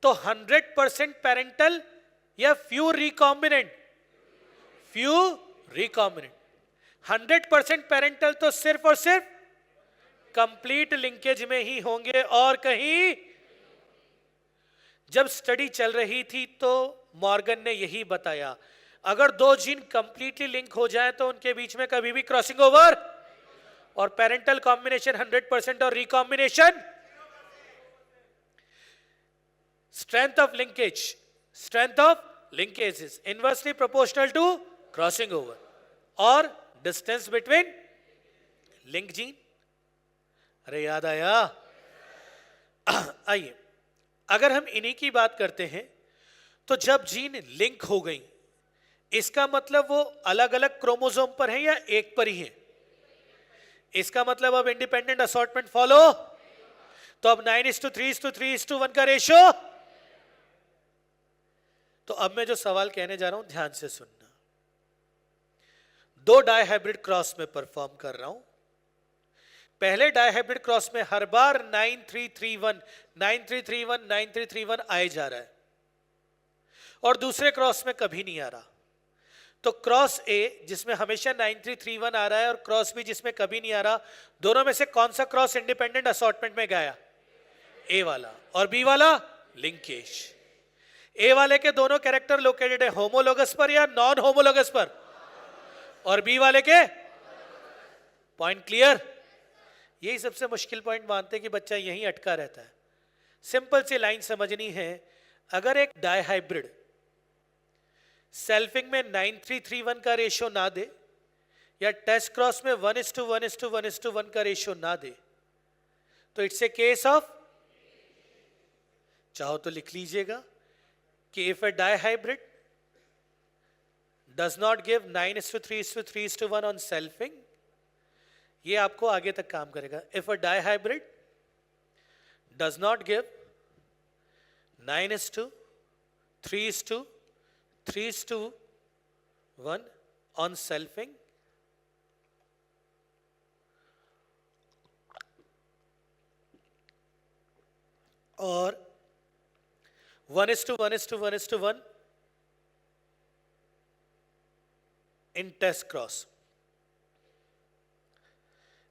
तो 100% पेरेंटल या few recombinant? Few recombinant. 100% parental तो सिर्फ और सिर्फ कंप्लीट लिंकेज में ही होंगे और कहीं। जब स्टडी चल रही थी तो मॉर्गन ने यही बताया, अगर दो जीन कंप्लीटली लिंक हो जाए तो उनके बीच में कभी भी क्रॉसिंग ओवर और पेरेंटल कॉम्बिनेशन 100% और recombination strength of linkage is inversely proportional to crossing over और distance between link gene। अरे याद आया? आइए, अगर हम इन्हीं की बात करते हैं तो जब जीन लिंक हो गई, इसका मतलब वो अलग अलग क्रोमोसोम पर है या एक पर ही है? इसका मतलब अब इंडिपेंडेंट असॉर्टमेंट फॉलो, तो अब 9:3:3:1 का रेशियो। तो अब मैं जो सवाल कहने जा रहा हूं ध्यान से सुनना। दो डायहाइब्रिड क्रॉस में परफॉर्म कर रहा हूं। पहले डायहाइब्रिड क्रॉस में हर बार 9331 9331 9331 आए जा रहा है और दूसरे क्रॉस में कभी नहीं आ रहा। तो क्रॉस ए जिसमें हमेशा 9331 आ रहा है और क्रॉस बी जिसमें कभी नहीं आ रहा, दोनों में से कौन सा क्रॉस इंडिपेंडेंट असॉर्टमेंट में गया? ए वाला। और बी वाला लिंकेज। ए वाले के दोनों कैरेक्टर लोकेटेड है होमोलोगस पर या नॉन होमोलोगस पर, और बी वाले के पॉइंट क्लियर। यही सबसे मुश्किल पॉइंट मानते हैं कि बच्चा यहीं अटका रहता है। सिंपल सी लाइन समझनी है, अगर एक डायहाइब्रिड सेल्फिंग में 9331 का रेशियो ना दे या टेस्ट क्रॉस में 1:1:1:1 का रेशियो ना दे तो इट्स ए केस ऑफ, चाहो तो लिख लीजिएगा कि if A dihybrid does not give 9:3:3:1 on selfing, ये आपको आगे तक काम करेगा। If a dihybrid does not give 9:3:3:1 on selfing, और 1:1:1:1 in test cross,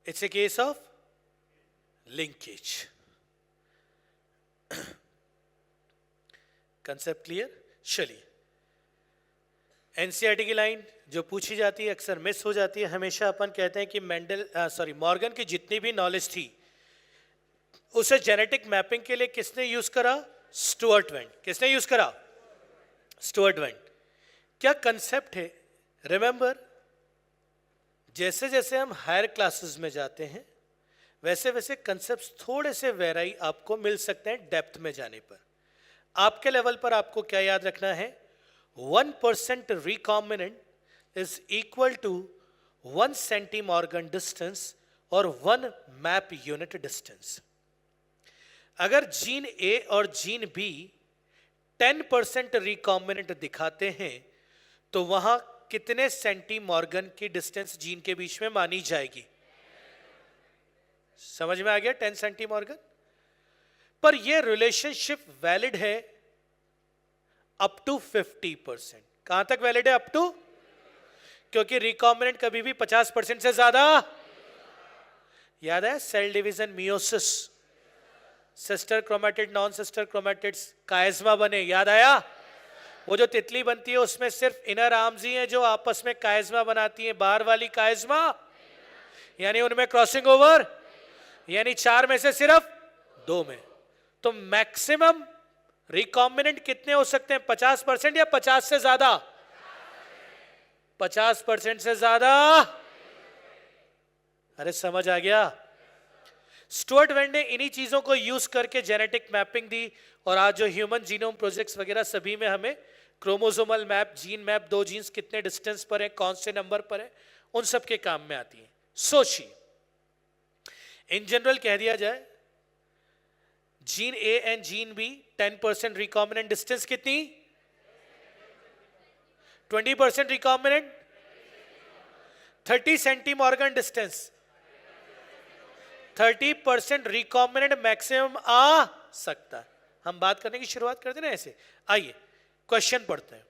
it's a case of linkage। Concept clear? चलिए, एनसीईआरटी की लाइन जो पूछी जाती है अक्सर मिस हो जाती है। हमेशा अपन कहते हैं कि मॉर्गन की जितनी भी नॉलेज थी उसे जेनेटिक मैपिंग के लिए किसने यूज करा? Stuart went. किसने यूज करा? Stuart went. क्या कंसेप्ट है? रिमेंबर, जैसे जैसे हम हायर क्लासेस में जाते हैं वैसे वैसे कंसेप्ट्स थोड़े से वेराई आपको मिल सकते हैं डेप्थ में जाने पर। आपके लेवल पर आपको क्या याद रखना है? 1% recombinant is equal to 1 centimorgan distance और 1 मैप यूनिट डिस्टेंस। अगर जीन ए और जीन बी 10% रिकॉम्बिनेंट दिखाते हैं तो वहां कितने सेंटीमॉर्गन की डिस्टेंस जीन के बीच में मानी जाएगी? समझ में आ गया? 10 सेंटीमॉर्गन। पर यह रिलेशनशिप वैलिड है अप टू 50%। कहां तक वैलिड है? अप टू, क्योंकि रिकॉम्बिनेंट कभी भी 50% से ज्यादा, याद है cell division meiosis, sister chromatid non sister chromatids chiasma बने, याद आया? वो जो तितली बनती है उसमें सिर्फ इनर आर्म्स ही हैं जो आपस में कायस्मा बनाती हैं, बाहर वाली कायस्मा, यानी उनमें क्रॉसिंग ओवर, यानी 4 में से सिर्फ 2 में। तो मैक्सिमम रिकॉम्बिनेंट कितने हो सकते हैं? 50% या 50 से ज्यादा? 50% से ज्यादा। अरे समझ आ गया? स्टुअर्ट वेंट ने इन्हीं चीजों को यूज करके जेनेटिक मैपिंग दी, और आज जो ह्यूमन जीनोम प्रोजेक्ट्स वगैरह सभी में हमें chromosomal map, gene map, 2 genes कितने डिस्टेंस पर है, कौन से नंबर पर है, उन सब के काम में आती है। सोचिए, इन जनरल कह दिया जाए gene A and gene B 10% recombinant distance कितनी? 20% recombinant 30 centimorgan distance, 30% recombinant maximum आ सकता है। हम बात करने की शुरुआत करते हैं ना ऐसे। आइए क्वेश्चन पढ़ते हैं,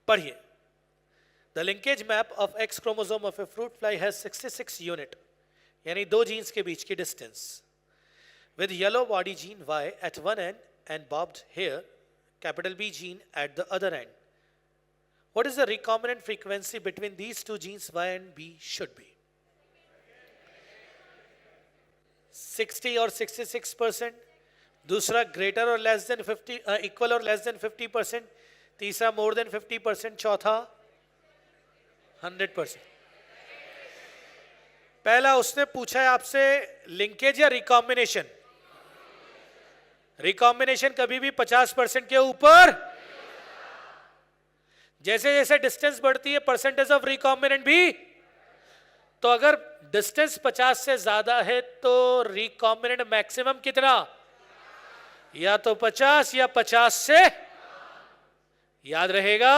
पढ़िए। The linkage map of x chromosome of a fruit fly has 66 unit, यानी दो जीन्स के बीच की distance, with yellow body gene Y at one end and bobbed hair, capital B gene at the other end. What is the recombinant frequency between these two genes Y and B should be? 60 और 66%, दूसरा greater or less than 50, equal or less than 50%, तीसरा more than 50%, चौथा 100%. पहला उसने पूछा है आपसे लिंकेज या रिकॉम्बिनेशन. रिकॉम्बिनेशन कभी भी 50% के ऊपर, जैसे जैसे डिस्टेंस बढ़ती है परसेंटेज ऑफ रिकॉम्बिनेंट भी, तो अगर डिस्टेंस 50 से ज्यादा है तो रिकॉम्बिनेंट मैक्सिमम कितना, या तो 50 या 50 से, याद रहेगा.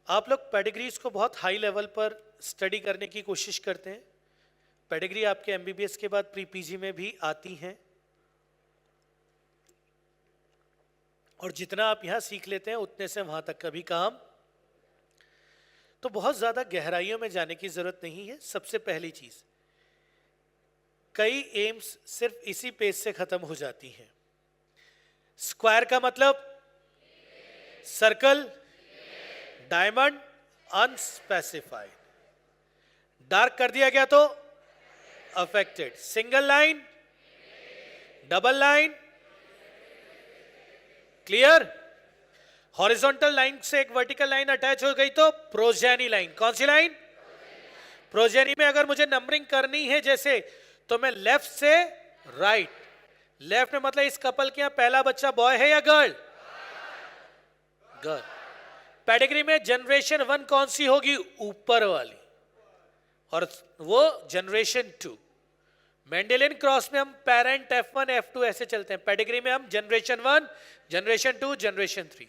आप लोग पेडिग्रीज को बहुत हाई लेवल पर स्टडी करने की कोशिश करते हैं. पेडिग्री आपके एमबीबीएस के बाद प्री पीजी में भी आती हैं, और जितना आप यहां सीख लेते हैं उतने से वहां तक का भी काम. तो बहुत ज्यादा गहराइयों में जाने की जरूरत नहीं है. सबसे पहली चीज, कई एम्स सिर्फ इसी पेज से खत्म हो जाती हैं. स्क्वायर का मतलब सर्कल, डायमंड अनस्पेसिफाइड, डार्क कर दिया गया तो affected, single line, double line, clear. Horizontal line से एक वर्टिकल लाइन अटैच हो गई तो प्रोजेनी लाइन. कौन सी लाइन? प्रोजेनी में अगर मुझे नंबरिंग करनी है जैसे, तो मैं लेफ्ट से राइट. लेफ्ट में मतलब इस कपल के यहां पहला बच्चा बॉय है या गर्ल? गर्ल. पेडिग्री में जनरेशन 1 कौन सी होगी? ऊपर वाली, और वो जनरेशन 2. मेंडेलियन क्रॉस में हम पेरेंट F1 F2 ऐसे चलते हैं. पेडिग्री में हम जनरेशन 1, जनरेशन 2, जनरेशन 3.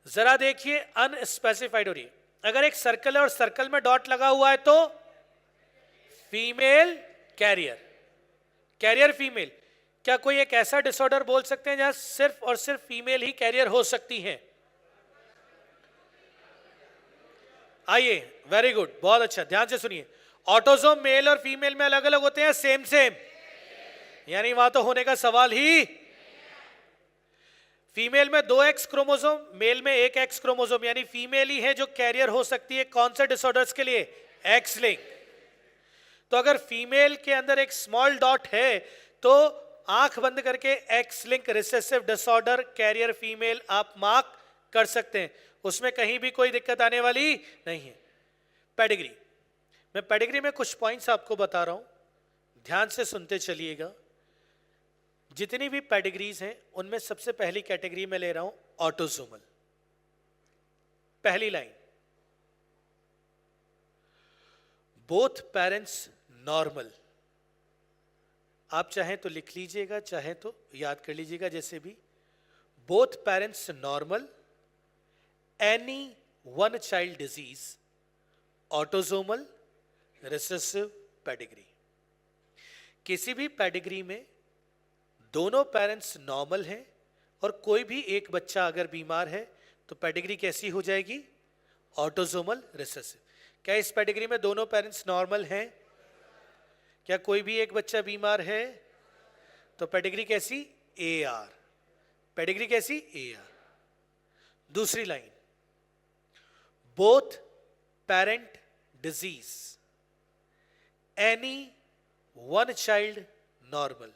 जरा देखिए, अनस्पेसिफाइड हो रही है. अगर एक सर्कल है और सर्कल में डॉट लगा हुआ है तो फीमेल कैरियर, कैरियर फीमेल. क्या कोई एक ऐसा डिसऑर्डर बोल सकते हैं जहां सिर्फ और सिर्फ फीमेल ही कैरियर हो सकती हैं? आइए, वेरी गुड, बहुत अच्छा, ध्यान से सुनिए. ऑटोसोम मेल और फीमेल में अलग अलग होते हैं, सेम सेम, यानी वहां तो होने का सवाल ही. फीमेल में 2 एक्स क्रोमोसोम, मेल में 1 एक्स क्रोमोसोम, यानी फीमेल ही है जो कैरियर हो सकती है. कौन से डिसऑर्डर्स के लिए? X link. तो अगर फीमेल के अंदर एक स्मॉल डॉट है तो आंख बंद करके x link recessive disorder carrier female आप मार्क कर सकते हैं. उसमें कहीं भी कोई दिक्कत आने वाली नहीं है. पेडिग्री, मैं पेडिग्री में कुछ पॉइंट्स आपको बता रहा हूं, ध्यान से सुनते चलिएगा. जितनी भी पेडिग्रीज हैं उनमें सबसे पहली कैटेगरी में ले रहा हूं ऑटोसोमल. पहली लाइन, बोथ पेरेंट्स नॉर्मल. आप चाहें तो लिख लीजिएगा, चाहें तो याद कर लीजिएगा, जैसे भी. Both parents normal, any one child disease, autosomal, recessive pedigree. किसी भी पेडिग्री में दोनों पेरेंट्स नॉर्मल हैं और कोई भी एक बच्चा अगर बीमार है तो पेडिग्री कैसी हो जाएगी? Autosomal recessive. क्या इस पेडिग्री में दोनों पेरेंट्स नॉर्मल हैं? क्या कोई भी एक बच्चा बीमार है तो पेडिग्री कैसी? AR. पेडिग्री कैसी? AR. दूसरी line, both parent disease, any one child normal,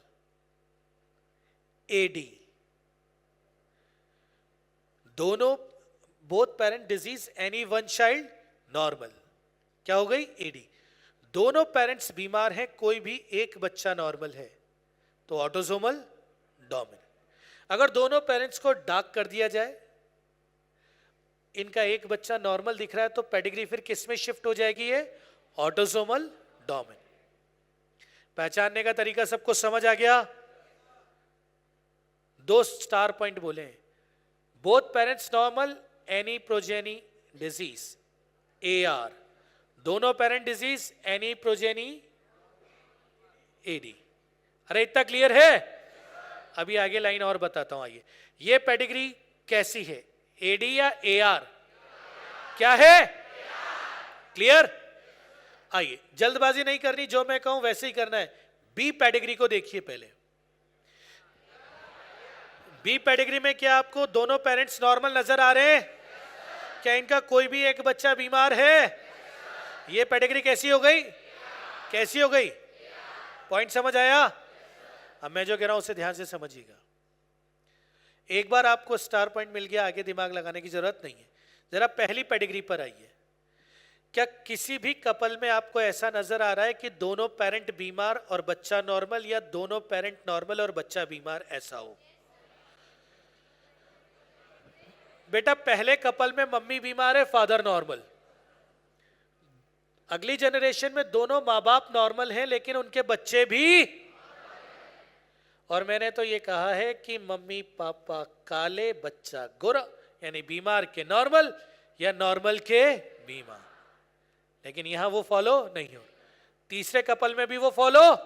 AD. दोनों, both parent disease, any one child normal, क्या हो गई? AD. दोनों पेरेंट्स बीमार हैं, कोई भी एक बच्चा नॉर्मल है तो ऑटोसोमल डोमिनेंट. अगर दोनों पेरेंट्स को डार्क कर दिया जाए, इनका एक बच्चा नॉर्मल दिख रहा है तो पेडिग्री फिर किस में शिफ्ट हो जाएगी? ये ऑटोसोमल डोमिनेंट. पहचानने का तरीका सबको समझ आ गया? 2 स्टार पॉइंट बोले. Both parents normal, any progeny disease, AR. दोनों parent disease, any progeny, AD. अरे इतना क्लियर है? अभी आगे लाइन और बताता हूं. आइए, ये पेडिग्री कैसी है? AD या AR? क्या है? क्लियर? आइए, जल्दबाजी नहीं करनी, जो मैं कहूं वैसे ही करना है। बी पेडिग्री को देखिए पहले। बी पेडिग्री में क्या आपको दोनों पेरेंट्स नॉर्मल नजर आ रहे हैं? क्या इनका कोई भी एक बच्चा बीमार है? ये पेडिग्री कैसी हो गई? कैसी हो गई? पॉइंट समझ आया? अब मैं जो कह रहा हूं उसे ध्यान से समझिएगा। एक बार आपको स्टार पॉइंट मिल गया, आगे दिमाग लगाने की जरूरत नहीं है। जरा पहली पेडिग्री पर आइए। क्या किसी भी कपल में आपको ऐसा नजर आ रहा है कि दोनों पेरेंट बीमार और बच्चा नॉर्मल, या दोनों पेरेंट नॉर्मल और बच्चा बीमार, ऐसा हो? बेटा पहले कपल में मम्मी बीमार है, फादर नॉर्मल। अगली जनरेशन में दोनों माँ बाप नॉर्मल हैं लेकिन उनके बच्चे भी, और मैंने तो ये कहा है कि मम्मी पापा काले बच्चा गोरा, यानी बीमार के नॉर्मल या नॉर्मल के बीमार, लेकिन यहां वो फॉलो नहीं हो। तीसरे कपल में भी वो फॉलो,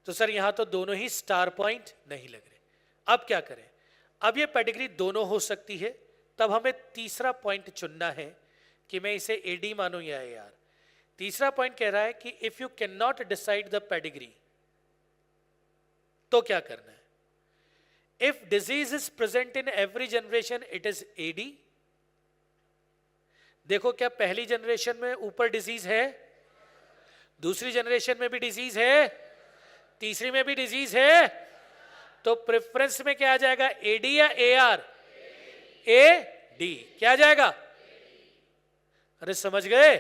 तो सर यहां तो दोनों ही स्टार पॉइंट नहीं लग रहे। अब क्या करें? अब ये पेडिग्री दोनों हो सकती है, तब हमें तीसरा पॉइंट चुनना है कि मैं इसे एडी मानूं या एआर। तीसरा पॉइंट कह रहा है कि if you can not decide the pedigree, तो क्या करना है? If disease is present in every generation it is AD. देखो क्या पहली जनरेशन में ऊपर डिजीज है, दूसरी जनरेशन में भी डिजीज है, तीसरी में भी डिजीज है, तो प्रेफरेंस में क्या आ जाएगा? एडी या एआर? एडी। क्या आ जाएगा? अरे समझ गए?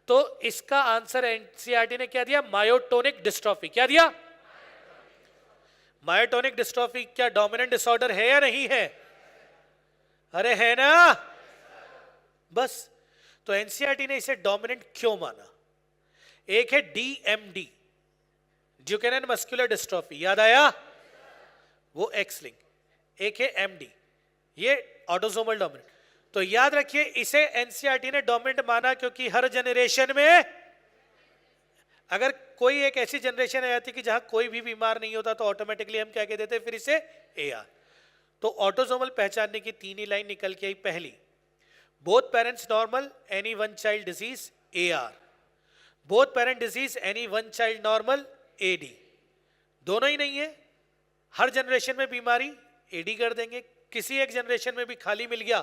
तो इसका आंसर एनसीईआरटी ने क्या दिया? Myotonic dystrophy. क्या दिया? मायोटोनिक डिस्ट्रॉफी क्या डोमिनेंट डिसऑर्डर है या नहीं है? अरे है ना? बस, तो एनसीईआरटी ने इसे डोमिनेंट क्यों माना? एक है डीएमडी, ड्यूकेनेन मस्कुलर डिस्ट्रॉफी, याद आया? वो एक्स लिंक। एक है एमडी, ये ऑटोसोमल डोमिनेंट। तो याद रखिए इसे एनसीईआरटी ने डोमिनेंट माना क्योंकि हर जनरेशन में अगर कोई एक ऐसी जनरेशन आ जाती कि जहां कोई भी बीमार नहीं होता तो ऑटोमेटिकली हम क्या कह देते? फिर इसे एआर। तो ऑटोसोमल पहचानने की तीन ही लाइन निकल के आई। पहली, both parents normal, any one child disease, AR. Both parent disease, any one child normal, AD. दोनों ही नहीं है, हर जनरेशन में बीमारी, एडी कर देंगे। किसी एक जनरेशन में भी खाली मिल गया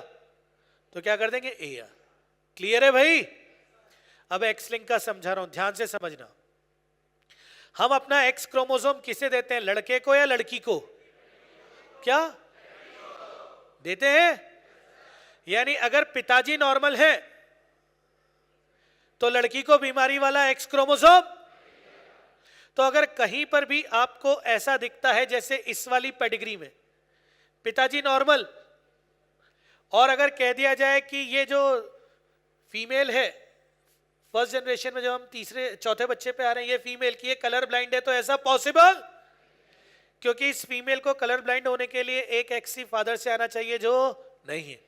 तो क्या कर देंगे? एआर। क्लियर है भाई? अब एक्स लिंक का समझा रहा हूं, ध्यान से समझना। हम अपना एक्स क्रोमोसोम किसे देते हैं? लड़के को या लड़की को? क्या देते हैं? यानी अगर पिताजी नॉर्मल है तो लड़की को बीमारी वाला एक्स क्रोमोसोम। तो अगर कहीं पर भी आपको ऐसा दिखता है जैसे इस वाली पेडिग्री में पिताजी नॉर्मल, और अगर कह दिया जाए कि ये जो फीमेल है फर्स्ट जनरेशन में, जब हम तीसरे चौथे बच्चे पे आ रहे हैं, ये फीमेल की ये कलर ब्लाइंड है, तो ऐसा पॉसिबल? क्योंकि इस फीमेल को कलर ब्लाइंड होने के लिए एक एक्स ही फादर से आना चाहिए जो नहीं है।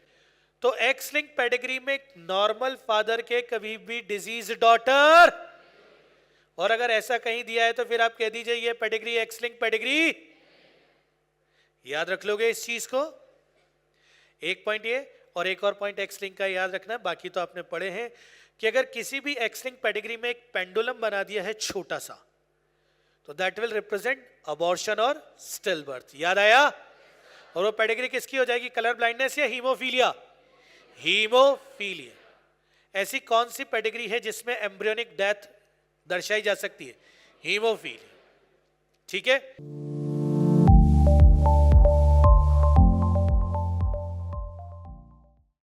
तो एक्स लिंक पेडिग्री में नॉर्मल फादर के कभी भी डिजीज डॉटर, और अगर ऐसा कहीं दिया है तो फिर आप कह दीजिए ये पेडिग्री एक्स लिंक पेडिग्री। याद रख लोगे इस चीज को? एक पॉइंट ये, और एक और पॉइंट एक्स लिंक का याद रखना, बाकी तो आपने पढ़े हैं कि अगर किसी भी एक्स लिंक पेडिग्री में एक पेंडुलम बना दिया है छोटा सा, तो दैट विल रिप्रेजेंट अबॉर्शन और स्टिल बर्थ। याद आया? और वो पेडिग्री किसकी हो जाएगी? कलर ब्लाइंडनेस या हीमोफीलिया? हीमोफीलिया। ऐसी कौन सी पेडिग्री है जिसमें एम्ब्रियोनिक डेथ दर्शाई जा सकती है? हीमोफीलिया। ठीक है।